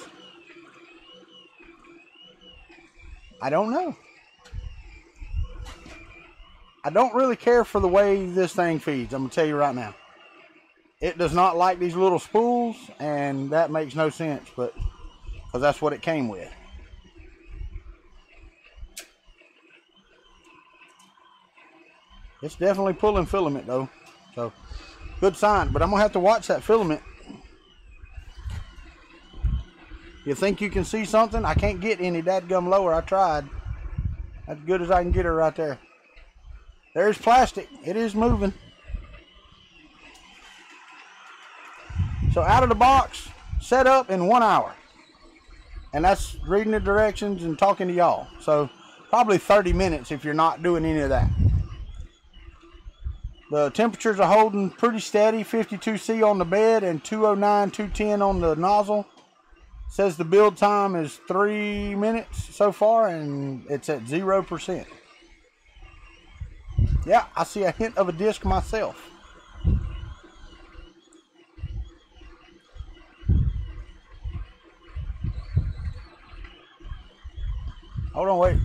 I don't know. I don't really care for the way this thing feeds, I'm going to tell you right now. It does not like these little spools, and that makes no sense, but because that's what it came with. It's definitely pulling filament though, so good sign. But I'm gonna have to watch that filament. You think you can see something? I can't get any dadgum lower. I tried. That's good as I can get her right there. There's plastic. It is moving. So out of the box, set up in 1 hour. And that's reading the directions and talking to y'all. So probably 30 minutes if you're not doing any of that. The temperatures are holding pretty steady. 52C on the bed and 209, 210 on the nozzle. Says the build time is 3 minutes so far, and it's at 0%. Yeah, I see a hint of a disc myself. Hold on, wait.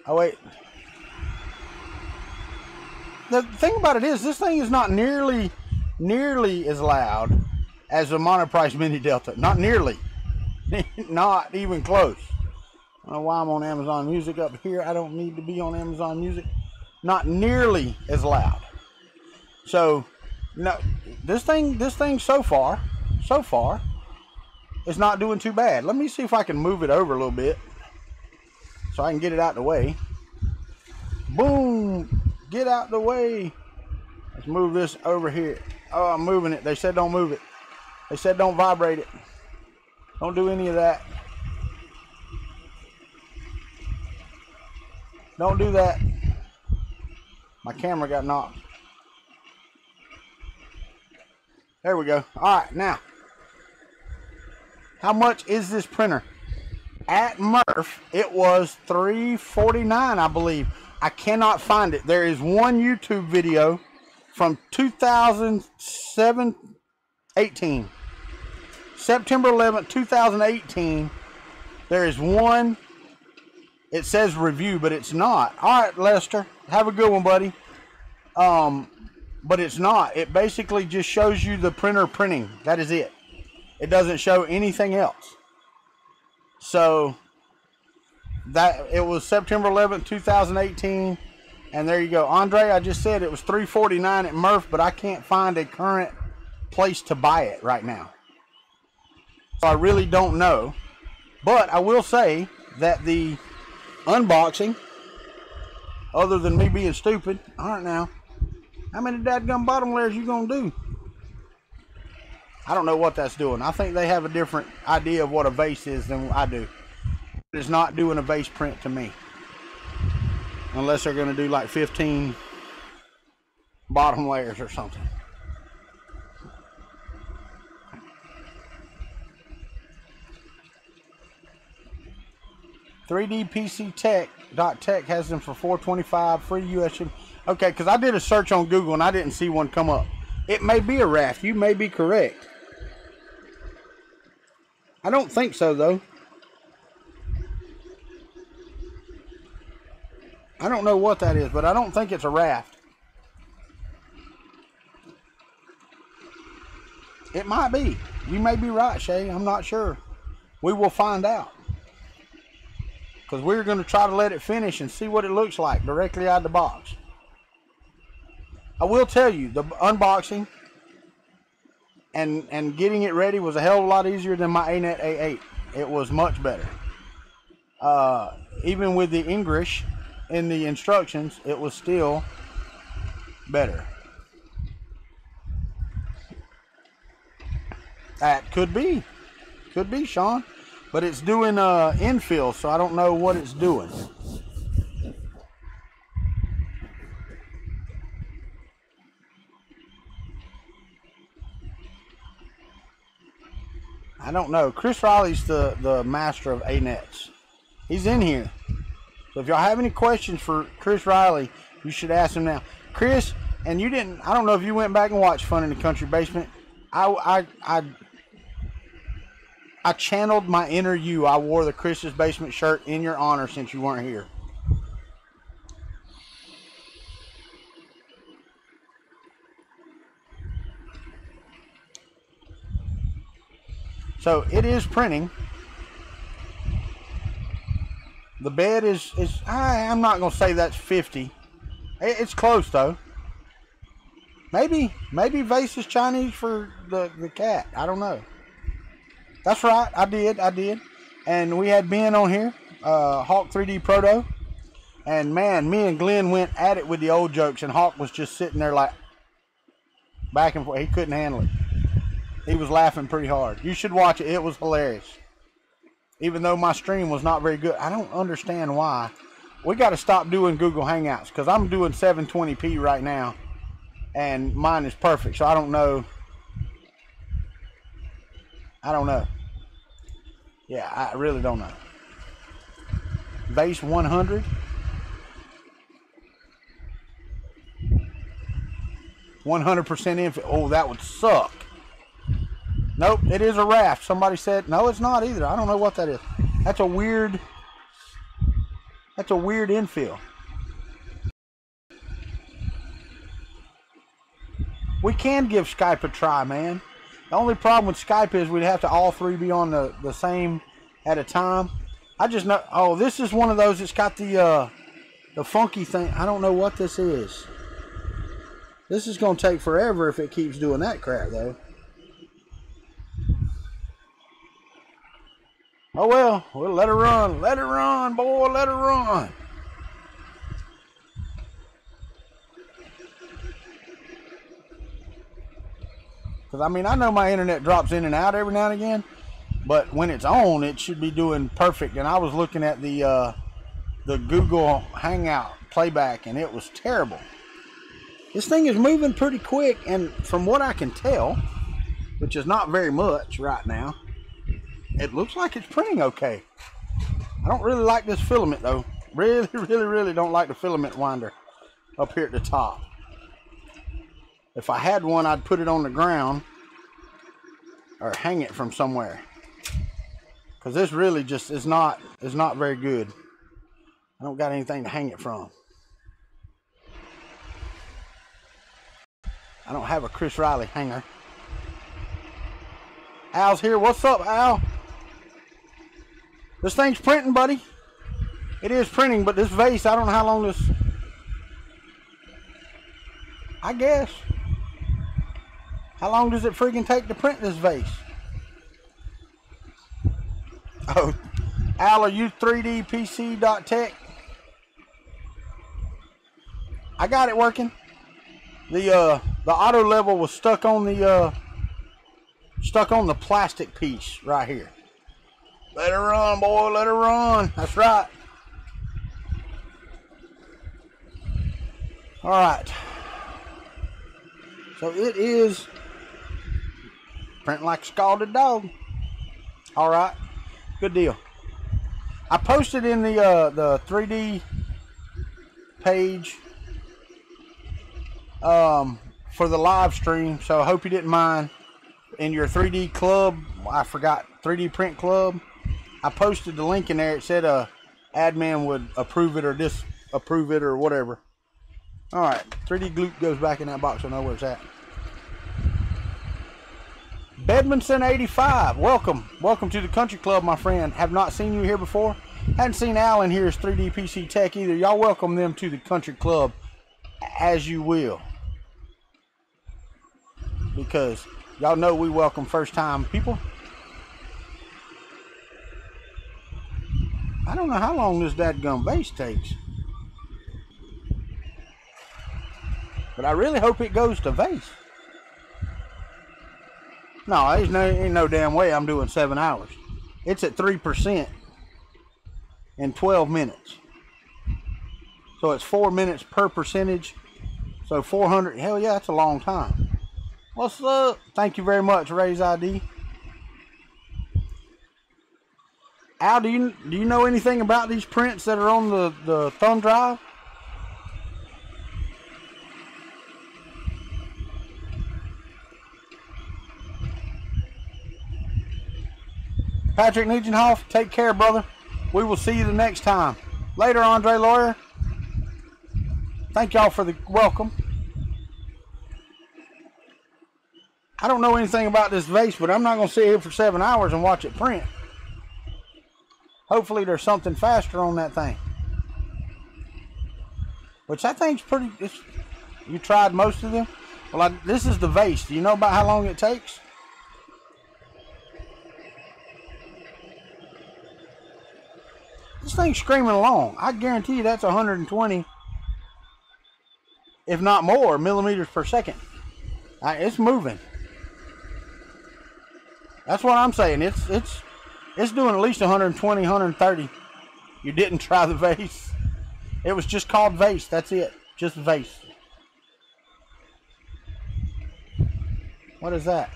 Oh, wait. The thing about it is, this thing is not nearly as loud as a monoprice Mini Delta. Not nearly. Not even close. I don't know why I'm on Amazon Music up here. I don't need to be on Amazon Music. Not nearly as loud. So, no, this thing so far is not doing too bad. Let me see if I can move it over a little bit so I can get it out of the way. Boom! Get out the way. Let's move this over here. Oh, I'm moving it. They said don't move it. They said don't vibrate it. Don't do any of that. Don't do that. My camera got knocked. There we go. Alright, now. How much is this printer? At MRRF, it was $349, I believe. I cannot find it. There is one YouTube video from 2018. September 11th, 2018. There is one, it says review, but it's not. All right, Lester, have a good one, buddy. But it's not. It basically just shows you the printer printing. That is it. It doesn't show anything else. So that it was September 11th, 2018, and there you go. Andre, I just said it was $349 at MRRF, but I can't find a current place to buy it right now. So I really don't know. But I will say that the unboxing, other than me being stupid, all right now, how many dadgum bottom layers you gonna do? I don't know what that's doing. I think they have a different idea of what a vase is than I do. It's not doing a vase print to me. Unless they're gonna do like 15 bottom layers or something. .tech has them for $425 free US shipping. Okay, because I did a search on Google and I didn't see one come up. It may be a raft. You may be correct. I don't think so, though. I don't know what that is, but I don't think it's a raft. It might be. You may be right, Shay. I'm not sure. We will find out. Because we're going to try to let it finish and see what it looks like directly out of the box. I will tell you, the unboxing and getting it ready was a hell of a lot easier than my Anet A10. It was much better. Even with the English in the instructions, it was still better. That could be, Sean. But it's doing infill, so I don't know what it's doing. I don't know. Chris Riley's the master of Anets. He's in here. So if y'all have any questions for Chris Riley, you should ask him now. Chris, and you didn't, I don't know if you went back and watched Fun in the Country Basement. I channeled my inner you. I wore the Chris's Basement shirt in your honor since you weren't here. So it is printing. The bed is I'm not going to say that's 50. It's close though. Maybe vase is Chinese for the cat. I don't know. That's right. I did. And we had Ben on here, Hawk 3D Proto. And man, me and Glenn went at it with the old jokes, and Hawk was just sitting there like back and forth. He couldn't handle it. He was laughing pretty hard. You should watch it. It was hilarious. Even though my stream was not very good. I don't understand why. We got to stop doing Google Hangouts because I'm doing 720p right now. And mine is perfect. So I don't know. Yeah, I really don't know. Base 100. 100% infinite. Oh, that would suck. Nope, it is a raft. Somebody said, no, it's not either. I don't know what that is. That's a weird infill. We can give Skype a try, man. The only problem with Skype is we'd have to all three be on the same at a time. I just know, oh, this is one of those. It's got the funky thing. I don't know what this is. This is going to take forever if it keeps doing that crap, though. Oh, well, we'll let her run. Let her run, boy. Let her run. Because, I mean, I know my internet drops in and out every now and again. But when it's on, it should be doing perfect. And I was looking at the Google Hangout playback, and it was terrible. This thing is moving pretty quick. And from what I can tell, which is not very much right now, it looks like it's printing okay. I don't really like this filament, though. Really don't like the filament winder up here at the top. If I had one, I'd put it on the ground or hang it from somewhere. because this really just is not very good. I don't got anything to hang it from. I don't have a Chris Riley hanger. Al's here. What's up, Al? This thing's printing, buddy. It is printing, but this vase, I don't know how long this... I guess. How long does it freaking take to print this vase? Oh, Al, are you 3dpc.tech? I got it working. The auto level was stuck on the plastic piece right here. Let her run, boy, let her run. That's right. All right. So it is printing like a scalded dog. All right, good deal. I posted in the 3D page for the live stream, so I hope you didn't mind. In your 3D club, I forgot, 3D print club, I posted the link in there. It said admin would approve it or disapprove it or whatever. All right, 3D Gloop goes back in that box. I know where it's at. Bedmanson 85, welcome to the Kuntry Club, my friend. Have not seen you here before. Hadn't seen Alan here as 3D PC Tech either. Y'all welcome them to the Kuntry Club as you will, because y'all know we welcome first time people. I don't know how long this dadgum vase takes, but I really hope it goes to vase. No, ain't no damn way I'm doing 7 hours. It's at 3% in 12 minutes. So it's 4 minutes per percentage. So 400, hell yeah, that's a long time. What's up? Thank you very much, Ray's ID. Al, do you know anything about these prints that are on the thumb drive? Patrick Nugenthoff, take care, brother. We will see you the next time. Later, Andre Lawyer. Thank y'all for the welcome. I don't know anything about this vase, but I'm not going to sit here for 7 hours and watch it print. Hopefully there's something faster on that thing. Which I think is pretty... You tried most of them? Well, this is the vase. Do you know about how long it takes? This thing's screaming along. I guarantee you that's 120, if not more, millimeters per second. It's moving. That's what I'm saying. It's doing at least 120, 130. You didn't try the vase. It was just called vase. That's it. Just vase. What is that?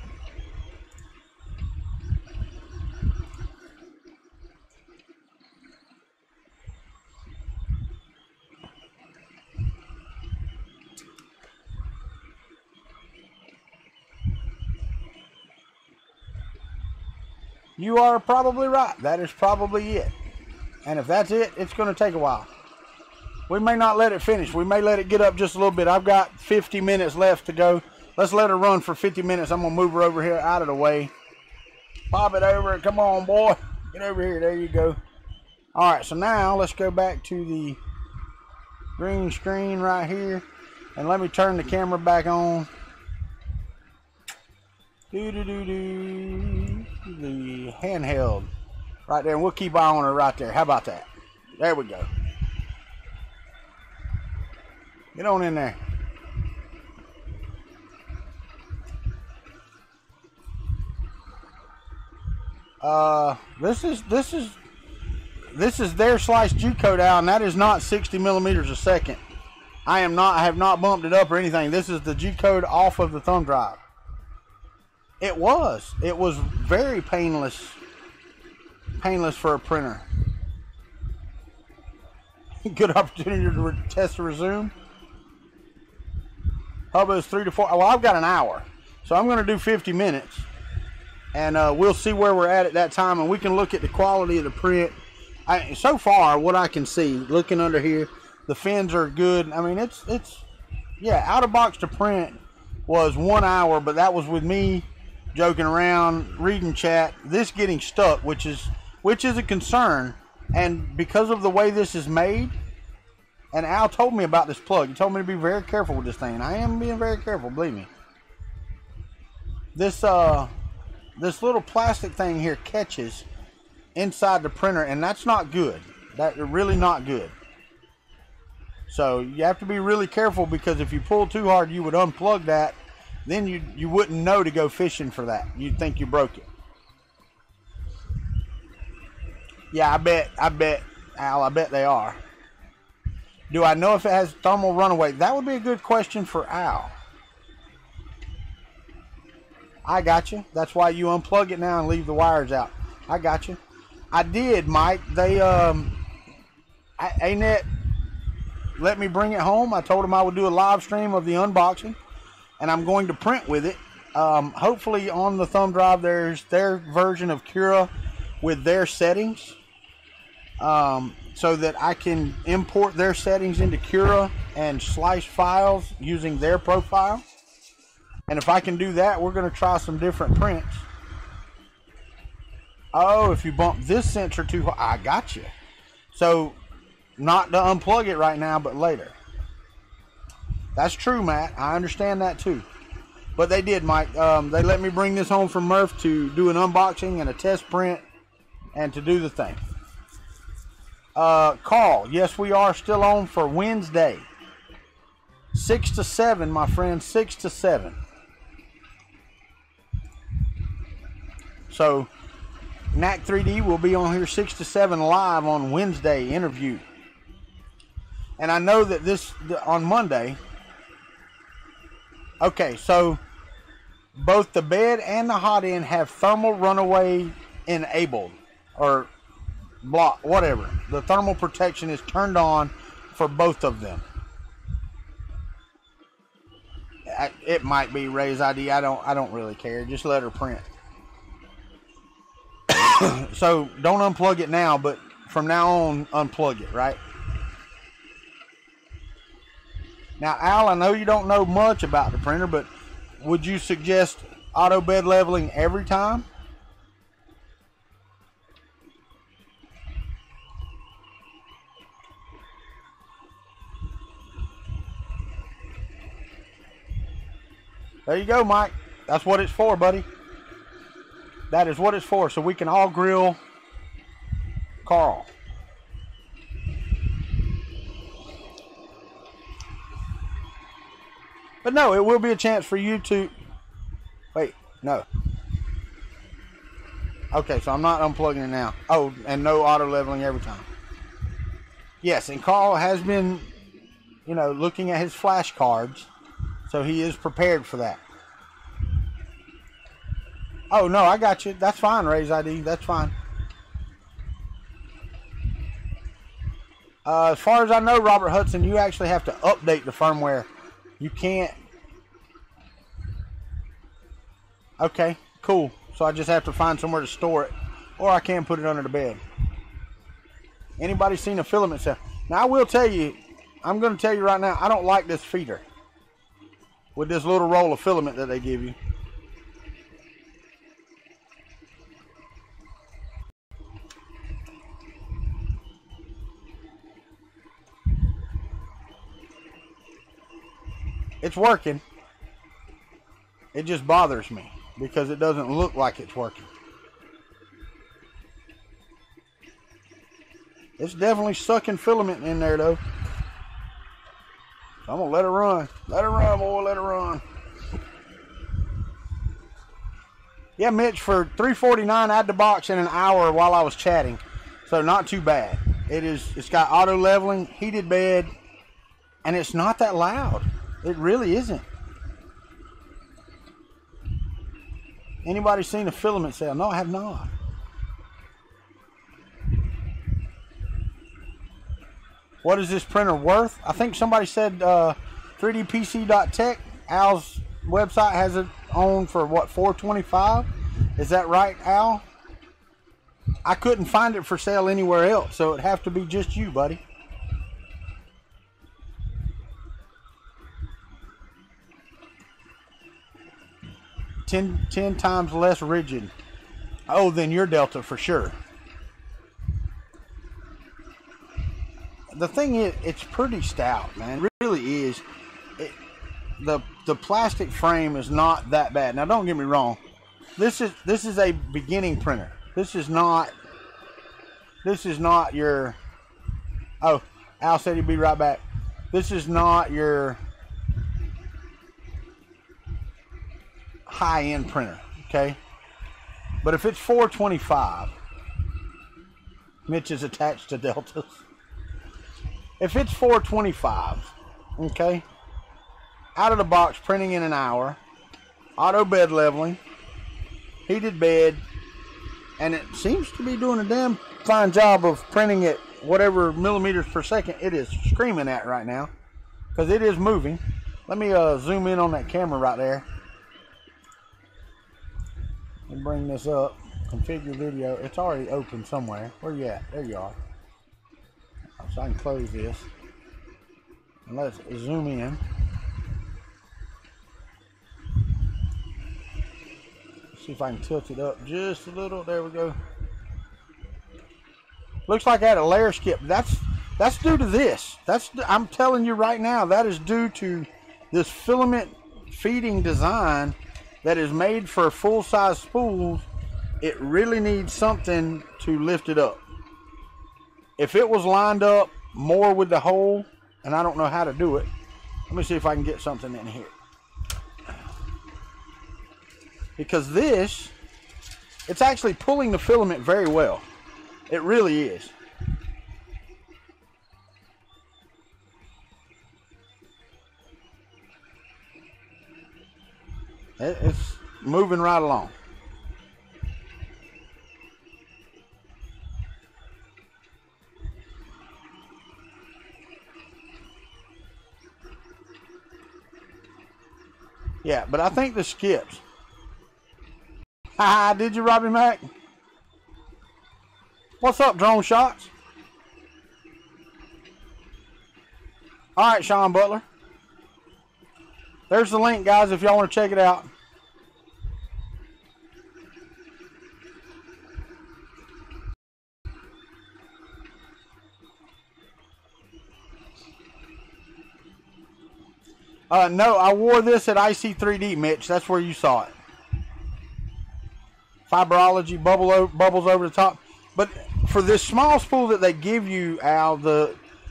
You are probably right. That is probably it. And if that's it, it's going to take a while. We may not let it finish. We may let it get up just a little bit. I've got 50 minutes left to go. Let's let her run for 50 minutes. I'm going to move her over here out of the way. Pop it over. Come on, boy. Get over here. There you go. All right, so now let's go back to the green screen right here. And let me turn the camera back on. The handheld right there, and we'll keep eye on her right there. How about that? There we go. Get on in there. This is their sliced G-code out, and that is not 60 millimeters a second. I have not bumped it up or anything. This is the G-code off of the thumb drive. It was very painless for a printer. Good opportunity to test and resume. Hubba is 3 to 4. Well, I've got an hour, so I'm going to do 50 minutes. and we'll see where we're at that time, and we can look at the quality of the print. So far, what I can see, looking under here, the fins are good. I mean, it's yeah, out of box to print was 1 hour, but that was with me joking around, reading chat, this getting stuck, which is a concern. And because of the way this is made, and Al told me about this plug, he told me to be very careful with this thing, and I am being very careful, believe me. This little plastic thing here catches inside the printer, and that's not good. That's really not good. So you have to be really careful, because if you pull too hard, you would unplug that. Then you wouldn't know to go fishing for that. You'd think you broke it. Yeah, I bet, Al, I bet they are. Do I know if it has thermal runaway? That would be a good question for Al. I got you. That's why you unplug it now and leave the wires out. I got you. I did, Mike. They, Anet let me bring it home. I told them I would do a live stream of the unboxing, and I'm going to print with it. Hopefully on the thumb drive there's their version of Cura with their settings, so that I can import their settings into Cura and slice files using their profile. And if I can do that, we're going to try some different prints. Oh, if you bump this sensor too hard, I got you. So not to unplug it right now, but later. That's true, Matt. I understand that too. But they did, Mike. They let me bring this home from Murph to do an unboxing and a test print and to do the thing. Carl, yes, we are still on for Wednesday. 6 to 7, my friend, 6 to 7. So, NAC 3D will be on here 6 to 7 live on Wednesday interview. And I know that on Monday. Okay, so both the bed and the hot end have thermal runaway enabled, or block, whatever. The thermal protection is turned on for both of them. It might be Ray's ID. I don't really care. Just let her print. So don't unplug it now, but from now on, unplug it, right? Now, Al, I know you don't know much about the printer, but would you suggest auto bed leveling every time? There you go, Mike. That's what it's for, buddy. That is what it's for, so we can all grill Carl. But no, it will be a chance for you to... Wait, no. Okay, so I'm not unplugging it now. Oh, and no auto leveling every time. Yes, and Carl has been, you know, looking at his flashcards, so he is prepared for that. Oh, no, I got you. That's fine, Ray's ID. That's fine. As far as I know, Robert Hudson, you actually have to update the firmware. You can't. Okay, cool. So I just have to find somewhere to store it. Or I can put it under the bed. Anybody seen a filament set? Now, I will tell you, I'm going to tell you right now, I don't like this feeder. With this little roll of filament that they give you. It's working. It just bothers me because it doesn't look like it's working. It's definitely sucking filament in there though. So I'm gonna let it run. Let it run, boy, let it run. Yeah, Mitch, for $3.49 I had the box in an hour while I was chatting. So not too bad. It's got auto leveling, heated bed, and it's not that loud. It really isn't. Anybody seen a filament sale? No, I have not. What is this printer worth? I think somebody said 3dpc.tech. Al's website has it on for what, $425? Is that right, Al? I couldn't find it for sale anywhere else, so it'd have to be just you, buddy. Ten times less rigid. Oh, than your Delta for sure. The thing is, it's pretty stout, man. It really is. The plastic frame is not that bad. Now, don't get me wrong. This is a beginning printer. This is not your. Oh, Al said he'd be right back. This is not your high-end printer, okay? But if it's $425, Mitch is attached to Deltas. If it's $425, okay, out of the box, printing in an hour, auto bed leveling, heated bed, and it seems to be doing a damn fine job of printing at whatever millimeters per second it is screaming at right now, because it is moving. Let me zoom in on that camera right there. Let me bring this up. Configure video. It's already open somewhere. Where you at? There you are. So I can close this. And let's zoom in. See if I can tilt it up just a little. There we go. Looks like I had a layer skip. That's due to this. I'm telling you right now, that is due to this filament feeding design that is made for full-size spools. It really needs something to lift it up. If it was lined up more with the hole, and I don't know how to do it, let me see if I can get something in here. Because this, it's actually pulling the filament very well. It really is. It's moving right along. Yeah, but I think the skips. Hi, did you, Robbie Mac? What's up, Drone Shots? All right, Sean Butler. There's the link, guys, if y'all want to check it out. No, I wore this at IC3D, Mitch. That's where you saw it. Fiberology, bubbles over the top. But for this small spool that they give you, Al,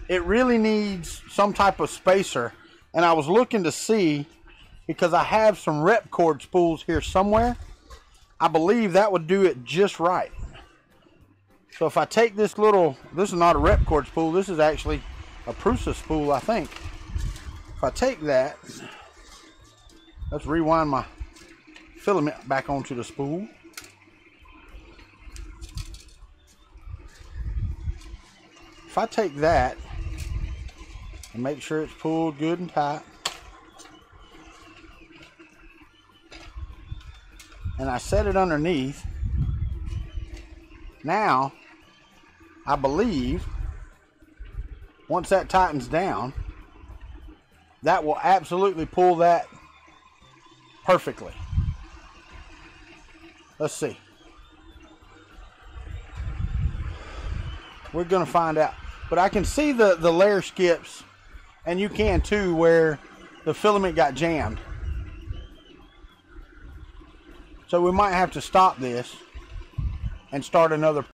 it really needs some type of spacer. And I was looking to see, because I have some rep cord spools here somewhere. I believe that would do it just right. So if I take this is not a rep cord spool. This is actually a Prusa spool, I think. If I take that, let's rewind my filament back onto the spool. If I take that and make sure it's pulled good and tight, and I set it underneath, now I believe once that tightens down, that will absolutely pull that perfectly. Let's see. We're going to find out. But I can see the layer skips, and you can too, where the filament got jammed. So we might have to stop this and start another.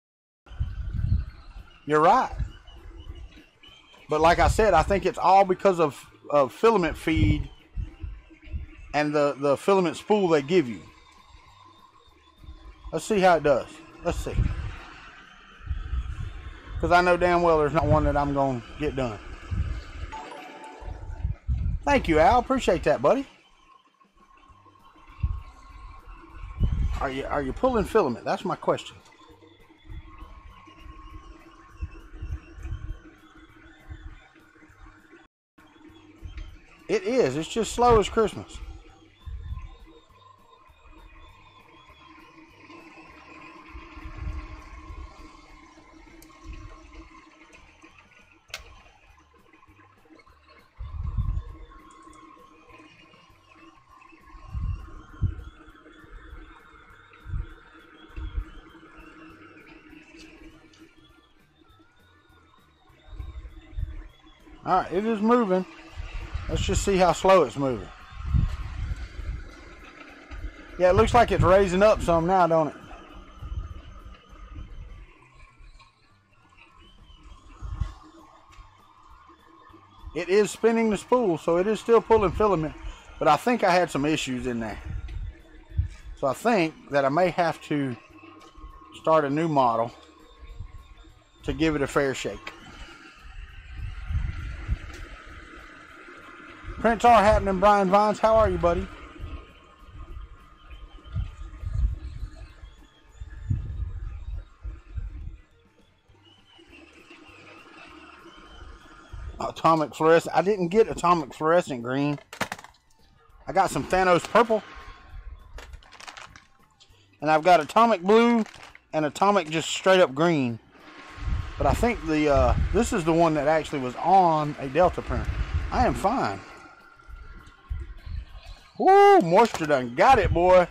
You're right. But like I said, I think it's all because of filament feed and the filament spool they give you. Let's see how it does. Let's see. Because I know damn well there's not one that I'm going to get done. Thank you, Al. Appreciate that, buddy. Are you pulling filament? That's my question. It is. It's just slow as Christmas. Alright, it is moving. Let's just see how slow it's moving. Yeah, it looks like it's raising up some now, don't it? It is spinning the spool, so it is still pulling filament, but I think I had some issues in there. So I think that I may have to start a new model to give it a fair shake. Prince R happening, Brian Vines. How are you, buddy? Atomic fluorescent. I didn't get atomic fluorescent green. I got some Thanos purple. And I've got atomic blue and atomic just straight up green. But I think the this is the one that actually was on a Delta printer. I am fine. Woo, moisture done got it, boy.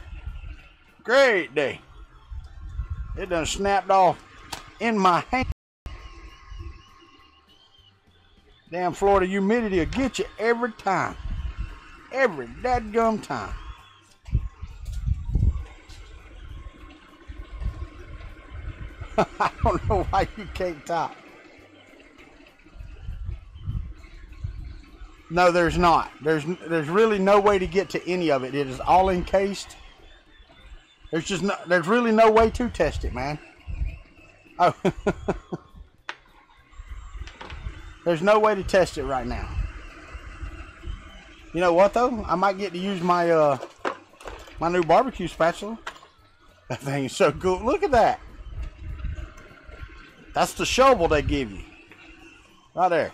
Great day. It done snapped off in my hand. Damn Florida humidity will get you every time. Every dadgum time. I don't know why you can't top. No, there's not. There's really no way to get to any of it. It is all encased. There's really no way to test it, man. Oh. There's no way to test it right now. You know what though? I might get to use my my new barbecue spatula. That thing is so cool. Look at that. That's the shovel they give you. Right there.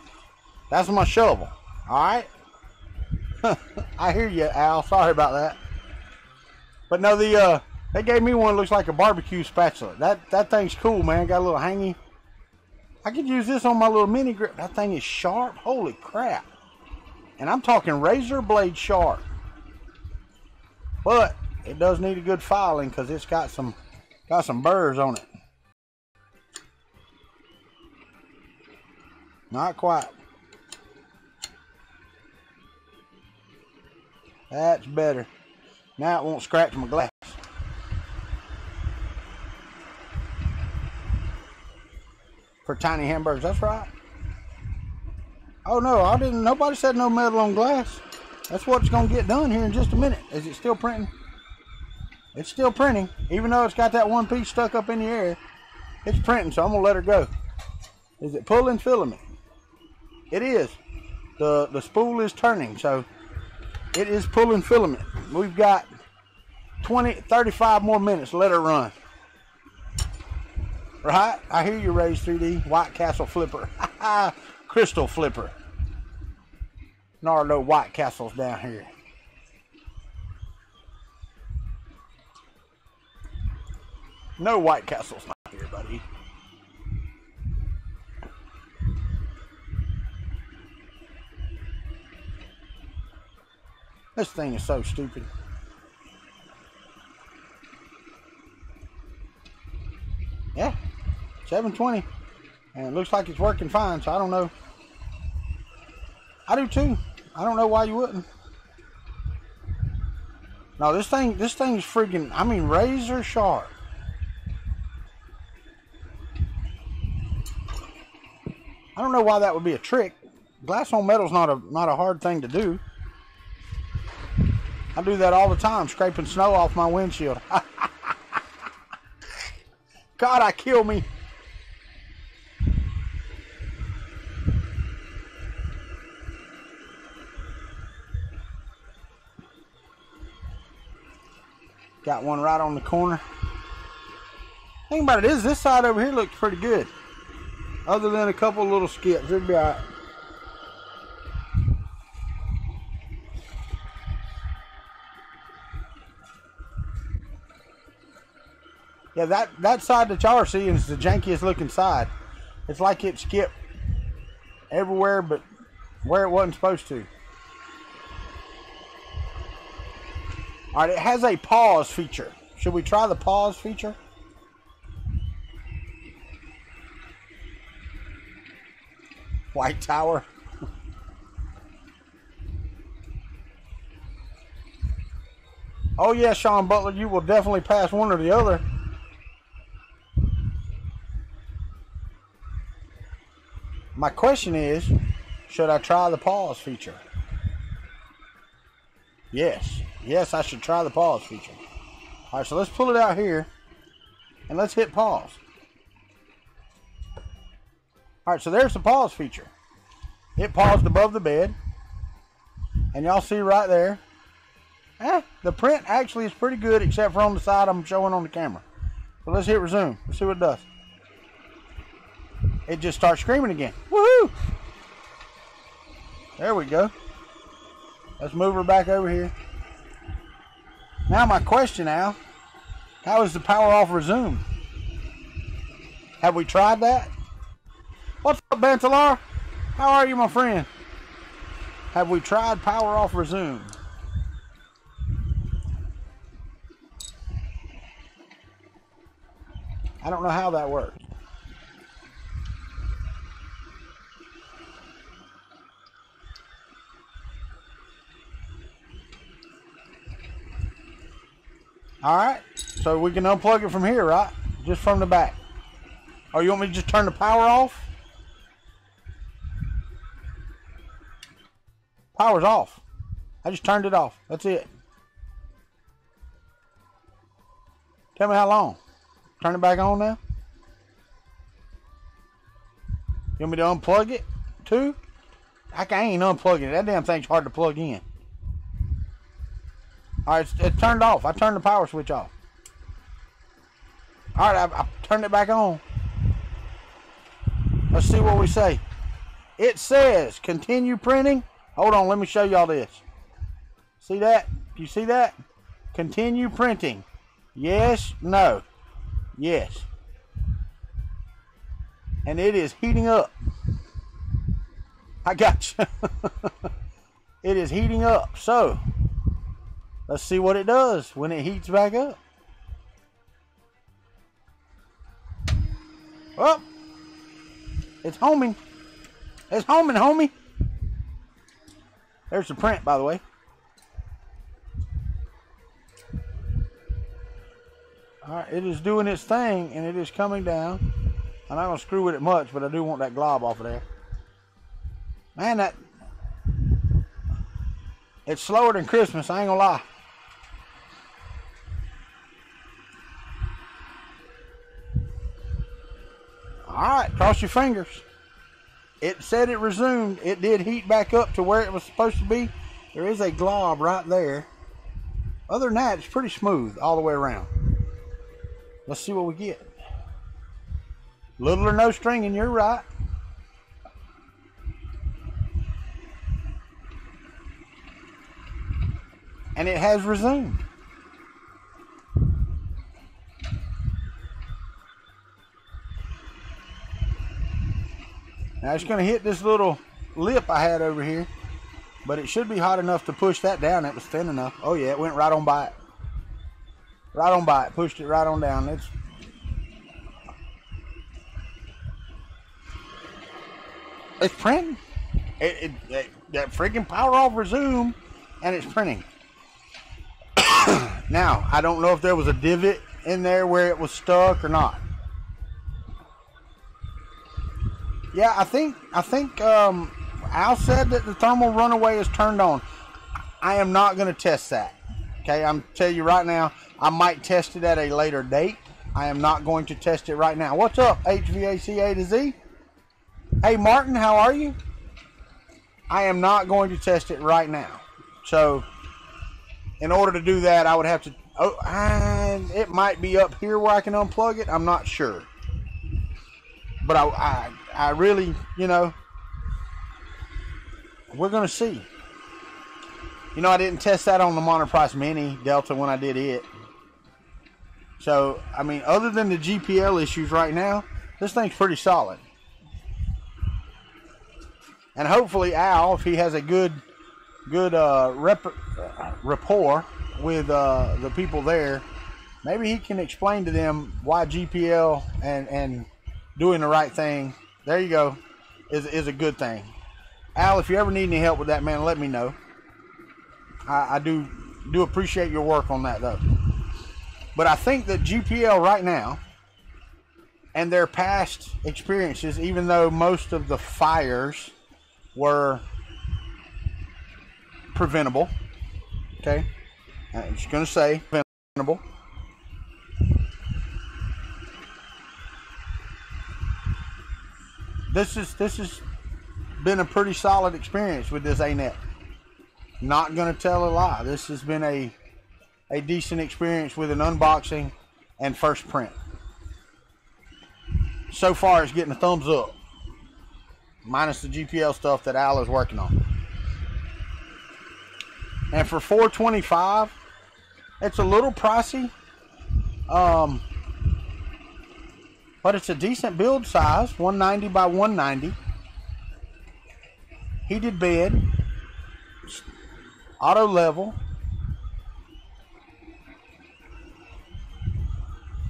That's my shovel. Alright? I hear you, Al. Sorry about that. But no, they gave me one that looks like a barbecue spatula. That thing's cool, man. Got a little hangy. I could use this on my little mini grip. That thing is sharp. Holy crap. And I'm talking razor blade sharp. But it does need a good filing because it's got some burrs on it. Not quite. That's better. Now it won't scratch my glass. For tiny hamburgers, that's right. Oh no, I didn't. Nobody said no metal on glass. That's what's gonna get done here in just a minute. Is it still printing? It's still printing, even though it's got that one piece stuck up in the air. It's printing, so I'm gonna let her go. Is it pulling filament? It is. The spool is turning, so it is pulling filament. We've got 35 more minutes. Let her run. Right? I hear you, Raise 3D. White Castle Flipper. Crystal Flipper. Nardo White Castles down here. No White Castles not here, buddy. This thing is so stupid. Yeah, 720, and it looks like it's working fine. So I don't know. I do too. I don't know why you wouldn't. No, this thing's freaking. I mean, razor sharp. I don't know why that would be a trick. Glass on metal's not a hard thing to do. I do that all the time, scraping snow off my windshield. God, I kill me. Got one right on the corner. Thing about it is, this side over here looks pretty good. Other than a couple little skips, it'd be alright. Yeah, that side that y'all are seeing is the jankiest looking side. It's like it skipped everywhere but where it wasn't supposed to. Alright, it has a pause feature. Should we try the pause feature? White Tower. Oh yeah, Sean Butler, you will definitely pass one or the other. My question is, should I try the pause feature? Yes. Yes, I should try the pause feature. Alright, so let's pull it out here and let's hit pause. Alright, so there's the pause feature. It paused above the bed. And y'all see right there, the print actually is pretty good except for on the side I'm showing on the camera. So let's hit resume. Let's see what it does. It just starts screaming again. Woohoo! There we go. Let's move her back over here. Now my question, Al, how is the power off resume? Have we tried that? What's up, Bantalar? How are you, my friend? Have we tried power off resume? I don't know how that works. Alright, so we can unplug it from here, right? Just from the back. Oh, you want me to just turn the power off? Power's off. I just turned it off. That's it. Tell me how long. Turn it back on now. You want me to unplug it too? I ain't unplugging it. That damn thing's hard to plug in. Alright, it's turned off. I turned the power switch off. Alright, I turned it back on. Let's see what we say. It says continue printing. Hold on, let me show y'all this. See that? You see that? Continue printing. Yes, no. Yes. And it is heating up. I got you. It is heating up. So, let's see what it does when it heats back up. Oh, it's homing. It's homing, homie. There's the print, by the way. Alright, it is doing its thing, and it is coming down. I'm not going to screw with it much, but I do want that glob off of there. Man, that... It's slower than Christmas, I ain't going to lie. Alright, cross your fingers. It said it resumed. It did heat back up to where it was supposed to be. There is a glob right there. Other than that, it's pretty smooth all the way around. Let's see what we get. Little or no stringing, you're right. And it has resumed. Now it's going to hit this little lip I had over here, but it should be hot enough to push that down. It was thin enough. Oh yeah, it went right on by it. Right on by it. Pushed it right on down. It's printing. That freaking power off resume, and it's printing. Now I don't know if there was a divot in there where it was stuck or not. Yeah, I think Al said that the thermal runaway is turned on. I am not going to test that. Okay, I'm telling you right now, I might test it at a later date. I am not going to test it right now. What's up, HVAC A to Z? Hey, Martin, how are you? I am not going to test it right now. So, in order to do that, I would have to... Oh, it might be up here where I can unplug it. I'm not sure. But I really, you know, we're going to see. You know, I didn't test that on the Monoprice Mini Delta when I did it. So, I mean, other than the GPL issues right now, this thing's pretty solid. And hopefully Al, if he has a good rapport with the people there, maybe he can explain to them why GPL and doing the right thing, there you go, is a good thing. Al, if you ever need any help with that, man, let me know. I do Do appreciate your work on that though. But I think that GPL right now and their past experiences, even though most of the fires were preventable, okay, I'm just going to say preventable. This has been a pretty solid experience with this Anet. Not going to tell a lie. This has been a decent experience with an unboxing and first print. So far, it's getting a thumbs up, minus the GPL stuff that Al is working on. And for $425, it's a little pricey, but it's a decent build size, 190 by 190. Heated bed, auto level.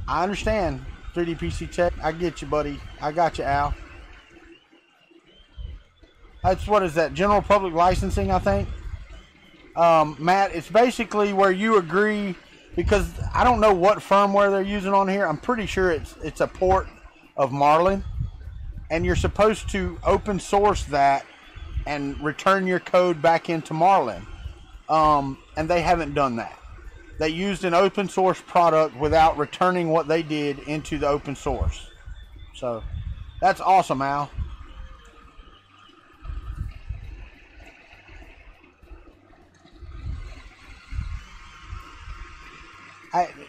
I understand, 3D PC Tech. I get you, buddy. I got you, Al. That's, what is that? General public licensing, I think. Matt, it's basically where you agree, because I don't know what firmware they're using on here. I'm pretty sure it's a port of Marlin, and you're supposed to open source that and return your code back into Marlin. And they haven't done that. They used an open source product without returning what they did into the open source. So that's awesome, Al.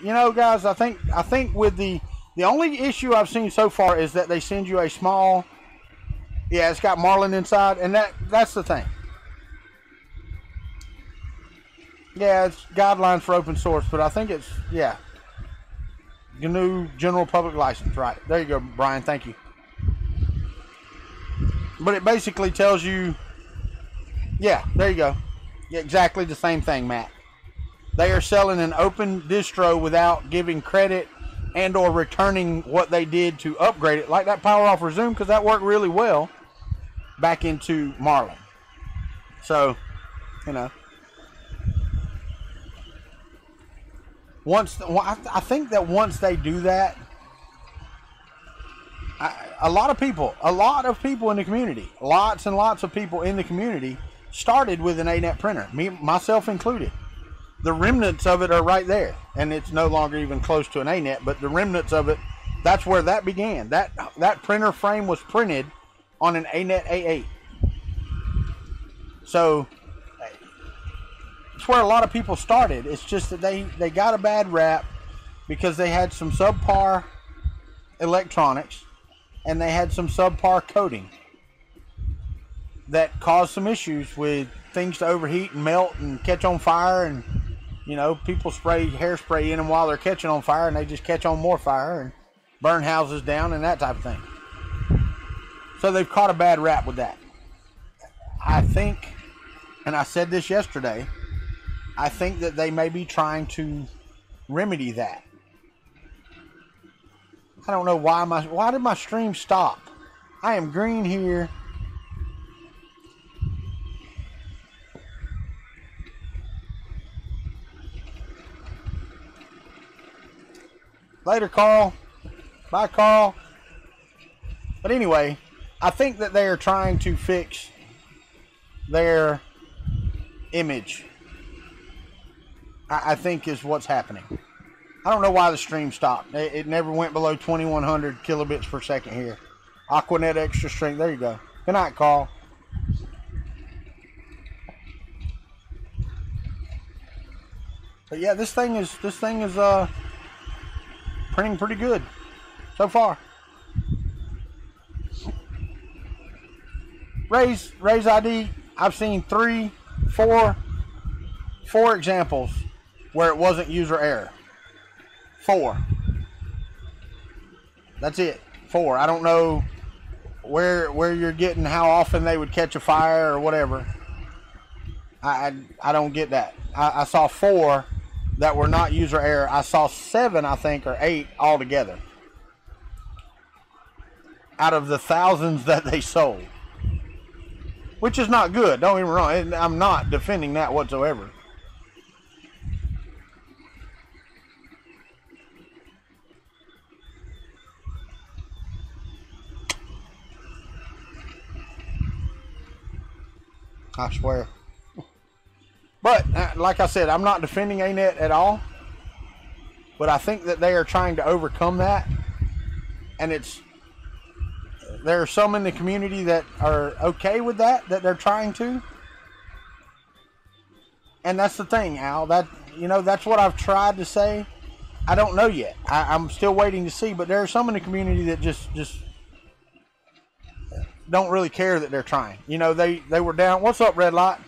You know, guys, I think with the only issue I've seen so far is that they send you a small, yeah, it's got Marlin inside, and that's the thing. Yeah, it's guidelines for open source, but I think it's, yeah, GNU General Public License, right? There you go, Brian. Thank you. But it basically tells you, yeah, there you go. Yeah, exactly the same thing, Matt. They are selling an open distro without giving credit and or returning what they did to upgrade it, like that Power Off Resume, because that worked really well, back into Marlin. So, you know. I think that once they do that, a lot of people in the community, lots and lots of people in the community started with an Anet printer, myself included. The remnants of it are right there, and it's no longer even close to an Anet, but the remnants of it, that's where that began. That printer frame was printed on an Anet A8. So it's where a lot of people started. It's just that they got a bad rap because they had some subpar electronics and they had some subpar coding that caused some issues with things to overheat and melt and catch on fire, and you know, people spray hairspray in them while they're catching on fire, and they just catch on more fire and burn houses down and that type of thing. So they've caught a bad rap with that. I think, and I said this yesterday, I think that they may be trying to remedy that. I don't know why did my stream stop? I am green here. Later, Carl. Bye, Carl. But anyway, I think that they are trying to fix their image. I think is what's happening. I don't know why the stream stopped. It never went below 2100 kilobits per second here. Aquanet extra strength. There you go. Good night, Carl. But yeah, this thing is printing pretty good so far. Ray's ID, I've seen 4 examples where it wasn't user error. 4. That's it. 4. I don't know where you're getting how often they would catch a fire or whatever. I don't get that. I saw 4 that were not user error. I saw 7, I think, or 8 altogether out of the thousands that they sold, which is not good. Don't get me wrong. I'm not defending that whatsoever. I swear. But, like I said, I'm not defending Anet at all. But I think that they are trying to overcome that. And there are some in the community that are okay with that they're trying to. And that's the thing, Al. That's what I've tried to say. I don't know yet. I'm still waiting to see. But there are some in the community that just don't really care that they're trying. They were down. What's up, Red Light?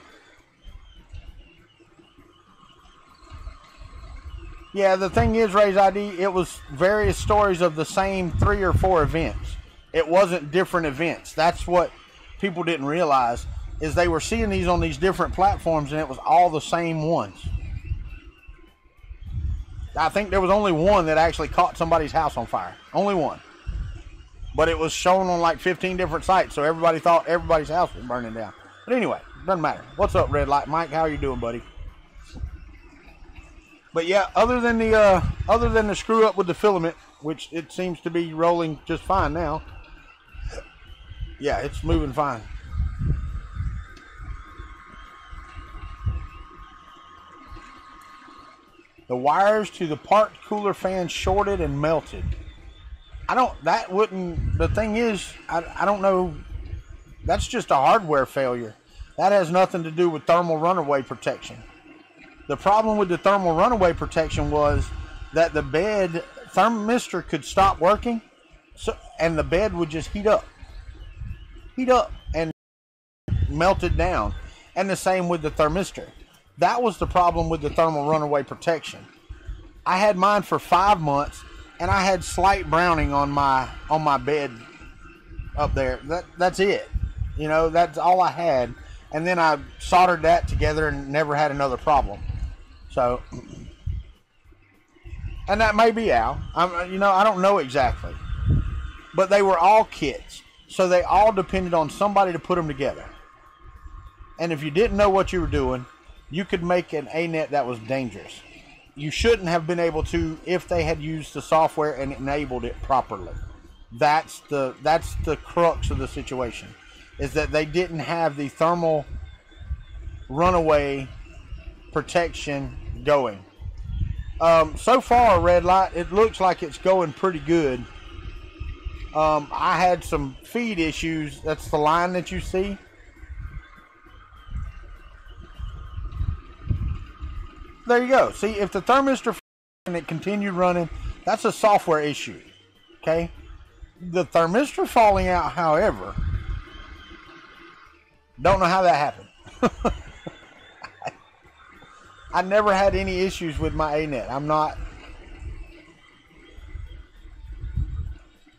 Yeah, the thing is, Ray's ID, it was various stories of the same 3 or 4 events. It wasn't different events. That's what people didn't realize, is they were seeing these on these different platforms, and it was all the same ones. I think there was only one that actually caught somebody's house on fire. Only one. But it was shown on like 15 different sites, so everybody thought everybody's house was burning down. But anyway, doesn't matter. What's up, Red Light? Mike, how are you doing, buddy? But yeah, other than the screw up with the filament, which it seems to be rolling just fine now. Yeah, it's moving fine. The wires to the parked cooler fan shorted and melted. The thing is, I don't know. That's just a hardware failure. That has nothing to do with thermal runaway protection. The problem with the thermal runaway protection was that the bed thermistor could stop working, and the bed would just heat up and melt it down. And the same with the thermistor. That was the problem with the thermal runaway protection. I had mine for 5 months, and I had slight browning on my bed up there. That's it. That's all I had. And then I soldered that together and never had another problem. So, and that may be Al. I don't know exactly. But they were all kits. So they all depended on somebody to put them together. And if you didn't know what you were doing, you could make an Anet that was dangerous. You shouldn't have been able to if they had used the software and enabled it properly. That's the crux of the situation. Is that they didn't have the thermal runaway protection going. So far, Red Light, it looks like it's going pretty good. I had some feed issues. That's the line that you see. There you go. See, if the thermistor and it continued running, that's a software issue. Okay? The thermistor falling out, however, don't know how that happened. I never had any issues with my Anet. I'm not.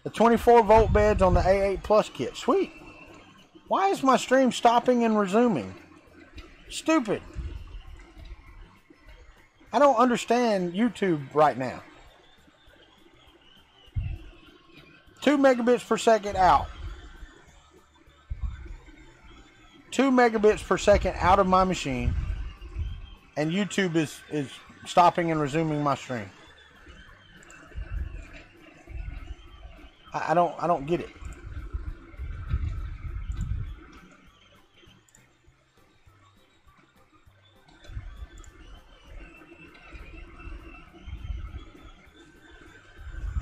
The 24 volt beds on the A8 Plus kit. Sweet. Why is my stream stopping and resuming? Stupid. I don't understand YouTube right now. 2 megabits per second out. 2 megabits per second out of my machine. And YouTube is stopping and resuming my stream. I don't get it.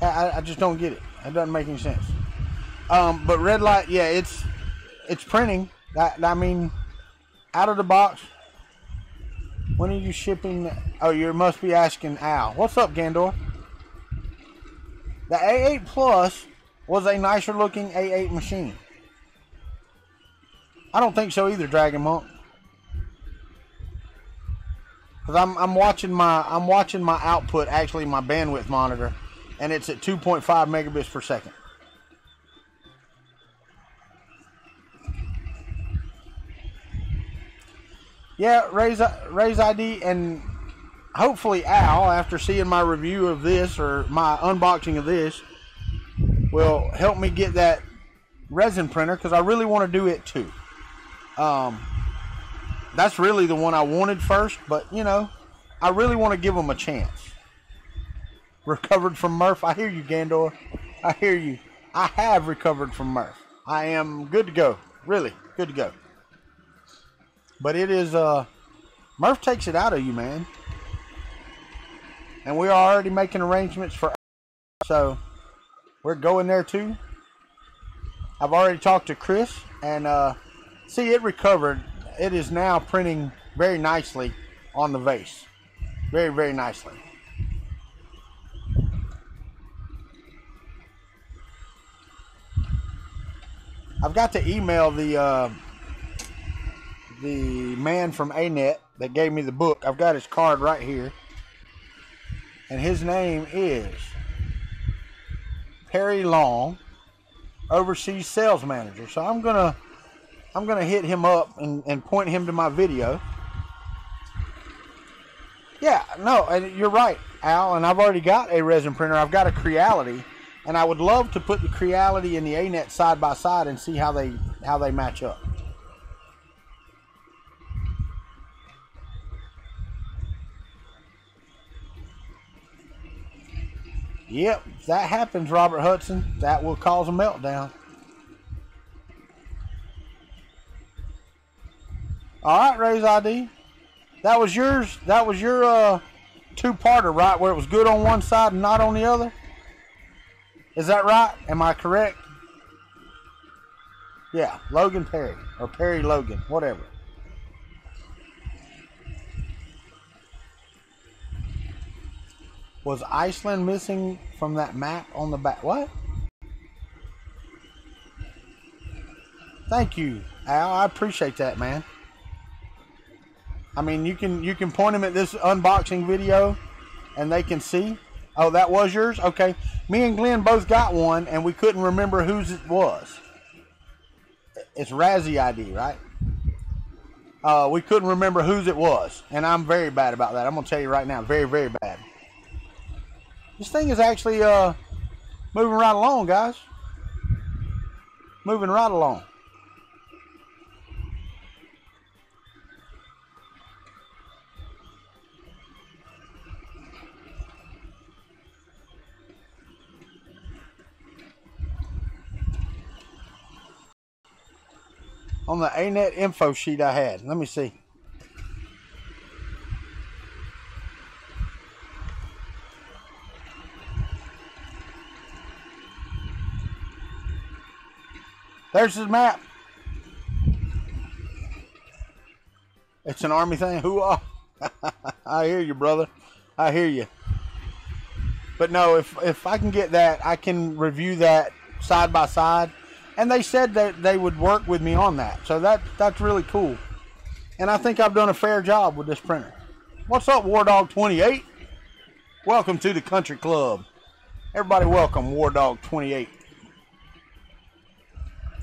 I just don't get it. It doesn't make any sense. But Red Light, yeah, it's printing. I mean, out of the box. When are you shipping? Oh, you must be asking Al. What's up, Gandor? The A8 Plus was a nicer looking A8 machine. I don't think so either, Dragon Monk. Because I'm watching my output, actually my bandwidth monitor, and it's at 2.5 megabits per second. Yeah, Ray's ID, and hopefully Al, after seeing my review of this or my unboxing of this, will help me get that resin printer, because I really want to do it too. That's really the one I wanted first, but I really want to give them a chance. Recovered from Murph. I hear you, Gandor. I hear you. I have recovered from Murph. I am good to go. Really, good to go. But it is, Murph takes it out of you, man. And we are already making arrangements for, so we're going there too. I've already talked to Chris, and see, it recovered. It is now printing very nicely on the vase. Very, very nicely. I've got to email the man from Anet that gave me the book. I've got his card right here. And his name is Perry Long, overseas sales manager. So I'm gonna hit him up and point him to my video. Yeah, no, and you're right, Al, and I've already got a resin printer. I've got a Creality, and I would love to put the Creality and the Anet side by side and see how they match up. Yep, if that happens, Robert Hudson, that will cause a meltdown. All right, Ray's ID. That was yours. That was your two-parter, right? Where it was good on one side and not on the other. Is that right? Am I correct? Yeah, Logan Perry or Perry Logan, whatever. Was Iceland missing from that map on the back? What? Thank you, Al. I appreciate that, man. I mean, you can point them at this unboxing video, and they can see. Oh, that was yours? Okay. Me and Glenn both got one, and we couldn't remember whose it was. It's Razzie ID, right? We couldn't remember whose it was, and I'm very bad about that. I'm gonna tell you right now, very, very bad. This thing is actually moving right along, guys. Moving right along. On the Anet info sheet I had. Let me see. There's his map. It's an army thing. Hoo-ah. I hear you, brother. I hear you. But no, if I can get that, I can review that side by side. And they said that they would work with me on that. So that's really cool. And I think I've done a fair job with this printer. What's up, Wardog28? Welcome to the Kuntry Club. Everybody welcome, Wardog28.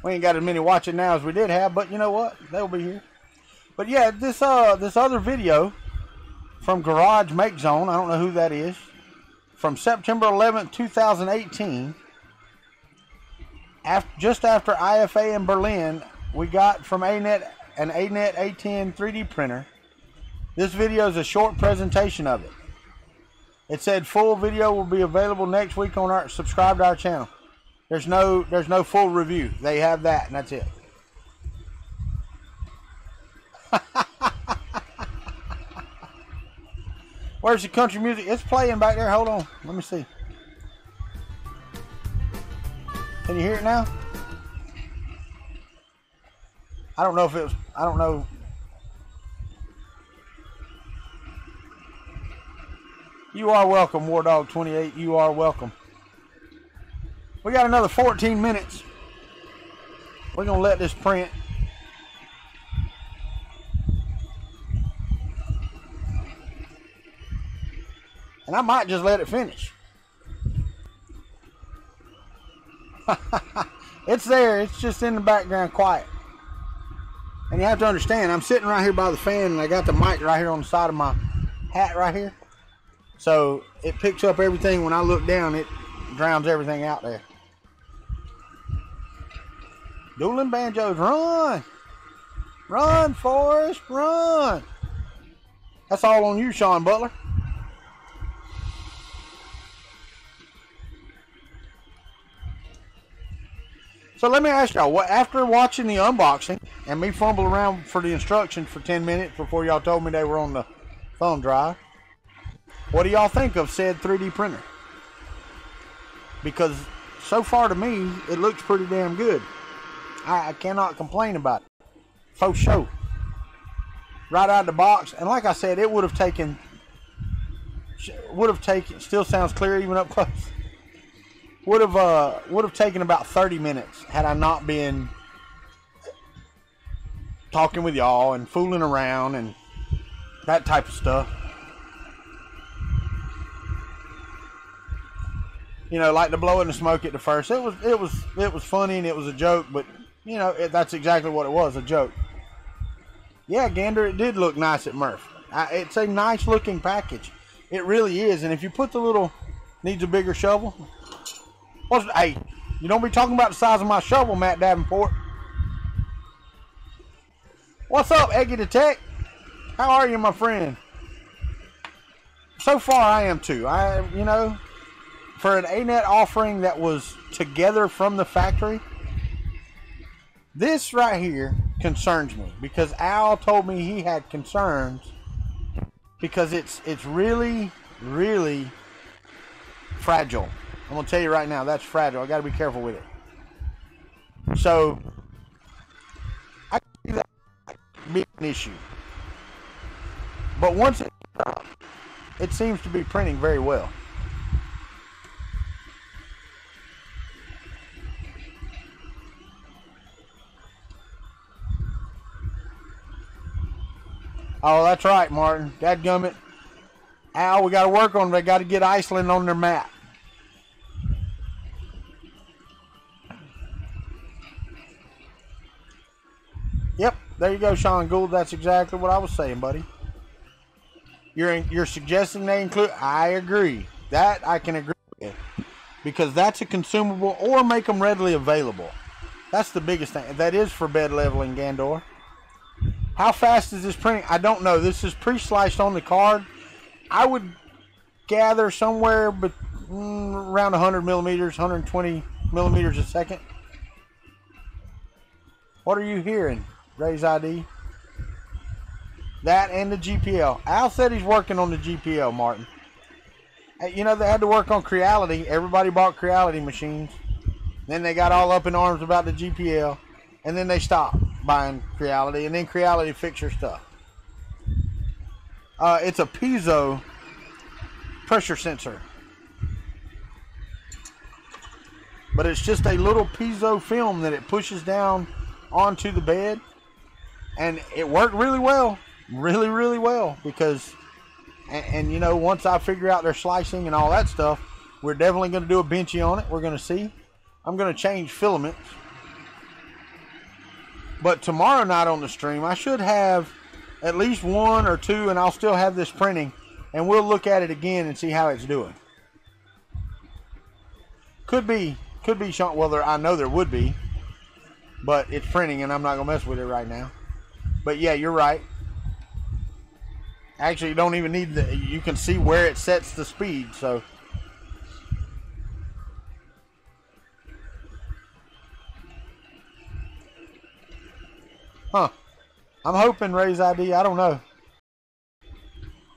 We ain't got as many watching now as we did have, but you know what? They'll be here. But yeah, this other video from Garage Make Zone, I don't know who that is, from September 11th, 2018, just after IFA in Berlin, we got from Anet an Anet A10 3D printer. This video is a short presentation of it. It said full video will be available next week on our subscribe to our channel. There's no full review. They have that, and that's it. Where's the country music? It's playing back there. Hold on. Let me see. Can you hear it now? I don't know if it was, I don't know. You are welcome, Wardog28. You are welcome. We got another 14 minutes. We're going to let this print. And I might just let it finish. It's there. It's just in the background quiet. And you have to understand, I'm sitting right here by the fan, and I got the mic right here on the side of my hat right here. So it picks up everything. When I look down, it drowns everything out there. Dueling banjos, run! Run, Forrest, run! That's all on you, Sean Butler. So let me ask y'all, after watching the unboxing and me fumble around for the instructions for 10 minutes before y'all told me they were on the thumb drive, what do y'all think of said 3D printer? Because so far to me, it looks pretty damn good. I cannot complain about it. For sure. Right out of the box. And like I said, it would have taken, still sounds clear even up close. Would have taken about 30 minutes had I not been talking with y'all and fooling around and that type of stuff. You know, like the blow and the smoke at the first. It was funny and it was a joke, but you know, that's exactly what it was, a joke. Yeah, Gander, it did look nice at MRRF. It's a nice looking package. It really is. And if you put the little, needs a bigger shovel. Hey, you don't be talking about the size of my shovel, Matt Davenport. What's up, Eggy the Tech? How are you, my friend? So far, I am too. You know, for an Anet offering that was together from the factory, this right here concerns me because Al told me he had concerns because it's really, really fragile. I'm going to tell you right now, that's fragile. I got to be careful with it. So, I see that being an issue. But once it's up, it seems to be printing very well. Oh, that's right, Martin. Dadgummit. Al, we got to work on it. They got to get Iceland on their map. Yep, there you go, Sean Gould. That's exactly what I was saying, buddy. You're suggesting they include... I agree. That I can agree with. Because that's a consumable, or make them readily available. That's the biggest thing. That is for bed leveling, Gandor. How fast is this printing? I don't know. This is pre-sliced on the card. I would gather somewhere around 100 millimeters, 120 millimeters a second. What are you hearing, Ray's ID? That and the GPL. Al said he's working on the GPL, Martin. You know, they had to work on Creality. Everybody bought Creality machines. Then they got all up in arms about the GPL. And then they stopped buying Creality. And then Creality fixed your stuff. It's a piezo pressure sensor. But it's just a little piezo film that it pushes down onto the bed. And it worked really well. Really, really well. Because, and you know, once I figure out their slicing and all that stuff, we're definitely going to do a benchy on it. We're going to see. I'm going to change filaments. But tomorrow night on the stream, I should have at least one or two, and I'll still have this printing, and we'll look at it again and see how it's doing. Could be, Sean. Well, I know there would be, but it's printing, and I'm not gonna mess with it right now. But yeah, you're right. Actually, you don't even need the. You can see where it sets the speed, so. Huh. I'm hoping Ray's ID, I don't know.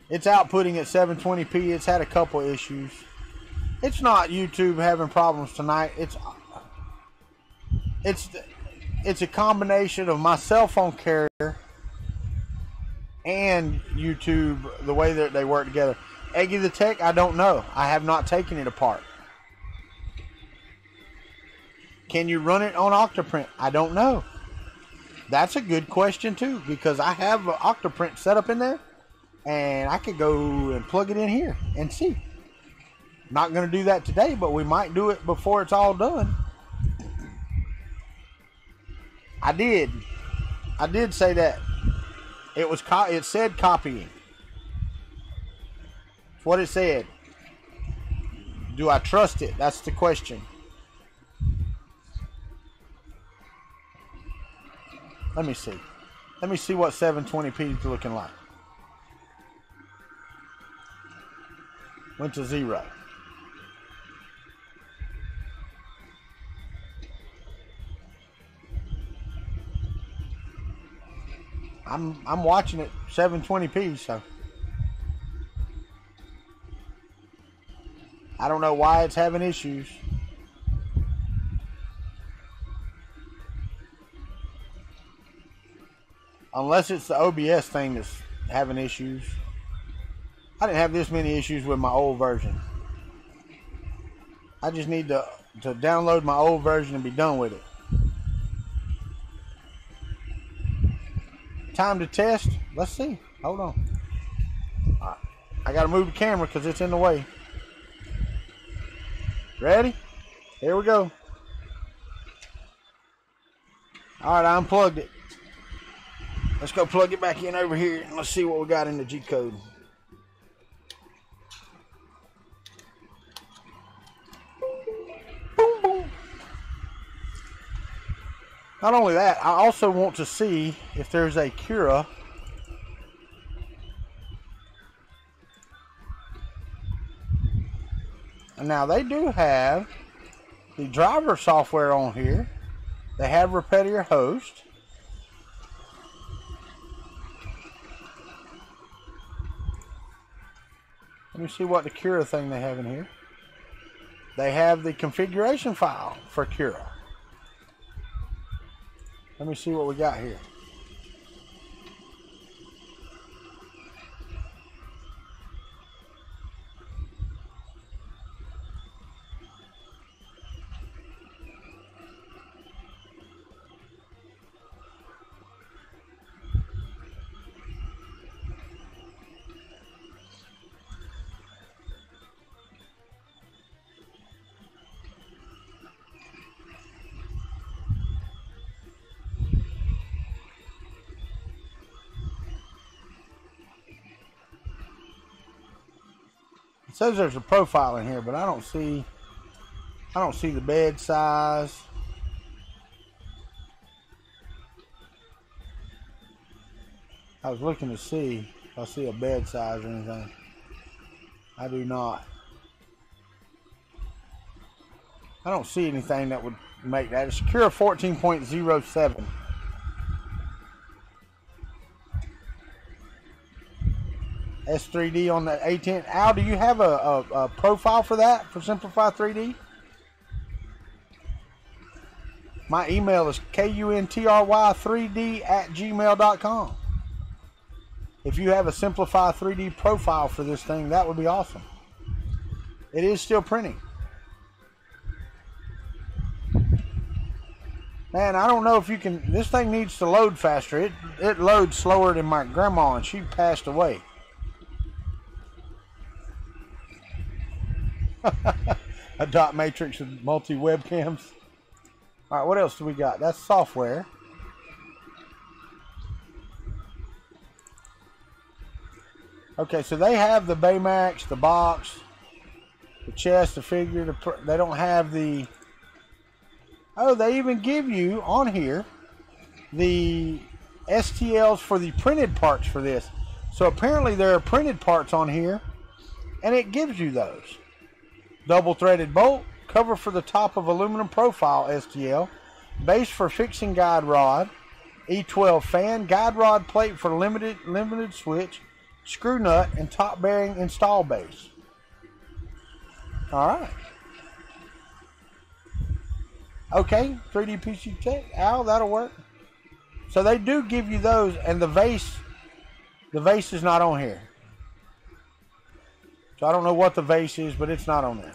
It's outputting at 720p. It's had a couple issues. It's not YouTube having problems tonight. It's a combination of my cell phone carrier and YouTube, the way that they work together. Eggy the Tech, I don't know. I have not taken it apart. Can you run it on Octoprint? I don't know. That's a good question too, because I have an Octoprint set up in there, and I could go and plug it in here and see. Not going to do that today, but we might do it before it's all done. I did say that. It said copying. That's what it said. Do I trust it? That's the question. Let me see. Let me see what 720p is looking like. Went to 0. I'm watching it 720p, so I don't know why it's having issues. Unless it's the OBS thing that's having issues. I didn't have this many issues with my old version. I just need to download my old version and be done with it. Time to test. Let's see. Hold on. All right. I got to move the camera because it's in the way. Ready? Here we go. All right, I unplugged it. Let's go plug it back in over here and let's see what we got in the G code. Boom, boom. Not only that, I also want to see if there's a Cura and now they do have the driver software on here. They have Repair Your Host. Let me see what the Cura thing they have in here. They have the configuration file for Cura. Let me see what we got here. It says there's a profile in here, but I don't see the bed size. I was looking to see if I see a bed size or anything. I do not. I don't see anything that would make that. It's Cura 14.07. S3D on the A10. Al, do you have a profile for that, for Simplify 3D? My email is kuntry3d@gmail.com. If you have a Simplify 3D profile for this thing, that would be awesome. It is still printing. Man, I don't know if you can... This thing needs to load faster. It loads slower than my grandma, and she passed away. A dot matrix with multi webcams. All right, what else do we got? That's software. Okay, so they have the Baymax, the box, the chest, the figure. They don't have the... Oh, they even give you on here the STLs for the printed parts for this. So apparently there are printed parts on here, and it gives you those. Double threaded bolt, cover for the top of aluminum profile STL, base for fixing guide rod, E12 fan, guide rod plate for limited switch, screw nut, and top bearing install base. All right. Okay, 3D PC Tech. Al, that'll work. So they do give you those, and the vase is not on here. So I don't know what the vase is, but it's not on there.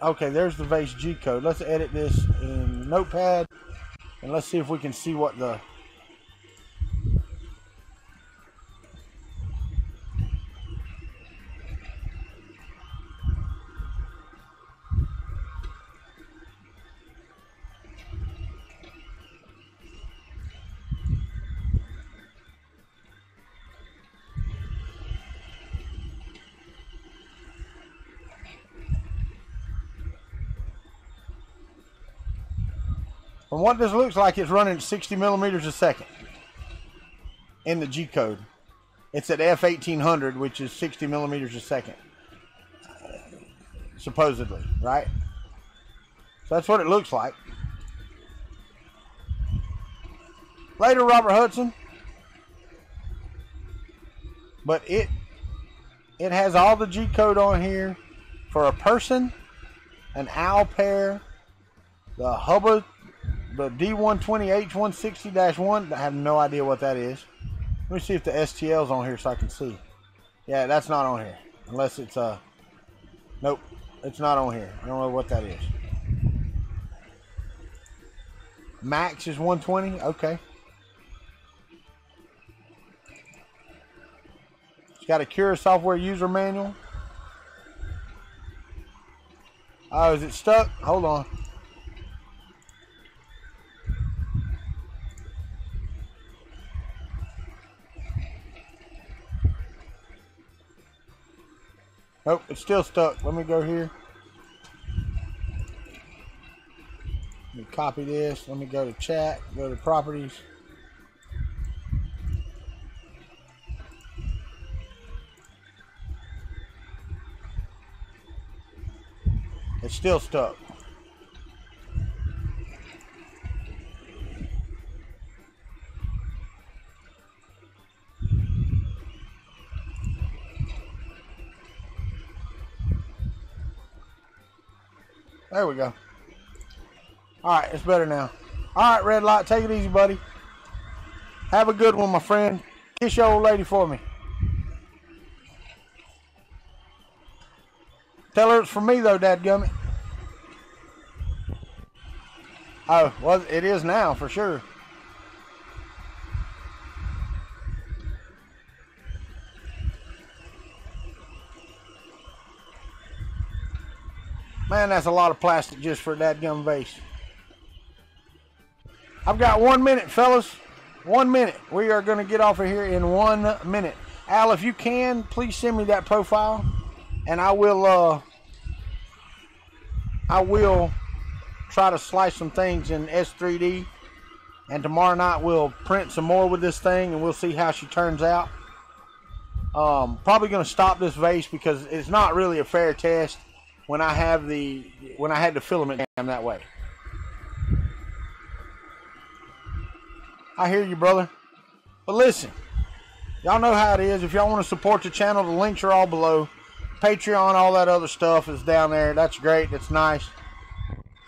Okay, there's the vase G code. Let's edit this in Notepad, and let's see if we can see what the... From what this looks like, it's running 60 millimeters a second in the G code. It's at F1800, which is 60 millimeters a second, supposedly, right? So that's what it looks like. Later, Robert Hudson. But it has all the G code on here for a person, an owl pair, the Hubba, the D120H160-1. I have no idea what that is. Let me see if the STL's on here so I can see. Yeah, that's not on here. Unless it's nope, it's not on here. I don't know what that is. Max is 120. Okay. It's got a Cura software user manual. Oh, is it stuck? Hold on. Nope, it's still stuck. Let me go here. Let me copy this. Let me go to chat, go to properties. It's still stuck. There we go. All right, it's better now. All right, Red Light, take it easy, buddy. Have a good one, my friend. Kiss your old lady for me. Tell her it's for me, though, dadgummit. Oh, well, it is now, for sure. Man, that's a lot of plastic just for a dadgum vase. I've got 1 minute, fellas. 1 minute. We are going to get off of here in 1 minute. Al, if you can, please send me that profile, and I will try to slice some things in S3D, and tomorrow night we'll print some more with this thing, and we'll see how she turns out. Probably going to stop this vase because it's not really a fair test when I had the filament jam that way. I hear you, brother. But listen, y'all know how it is. If y'all want to support the channel, the links are all below. Patreon, all that other stuff is down there. That's great. That's nice.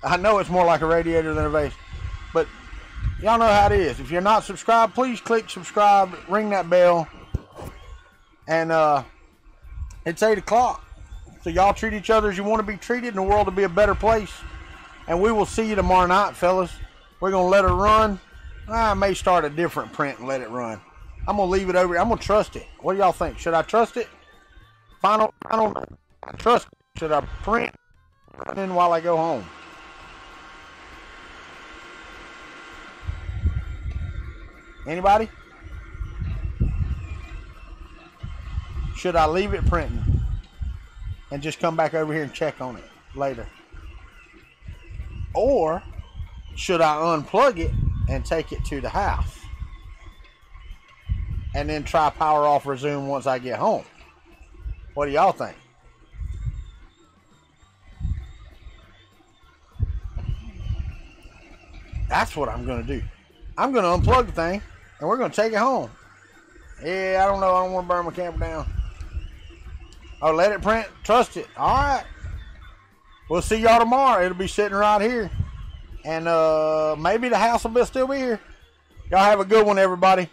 I know it's more like a radiator than a vase, but y'all know how it is. If you're not subscribed, please click subscribe, ring that bell, and it's 8 o'clock. So y'all treat each other as you want to be treated, and the world will be a better place. And we will see you tomorrow night, fellas. We're going to let her run. I may start a different print and let it run. I'm going to leave it over here. I'm going to trust it. What do y'all think? Should I trust it? Final, I trust it. Should I print in while I go home? Anybody? Should I leave it printing and just come back over here and check on it later? Or should I unplug it and take it to the house and then try power off resume once I get home? What do y'all think? That's what I'm going to do. I'm going to unplug the thing and we're going to take it home. Yeah, I don't know. I don't want to burn my camper down. Oh, let it print. Trust it. All right. We'll see y'all tomorrow. It'll be sitting right here. And maybe the house will still be here. Y'all have a good one, everybody.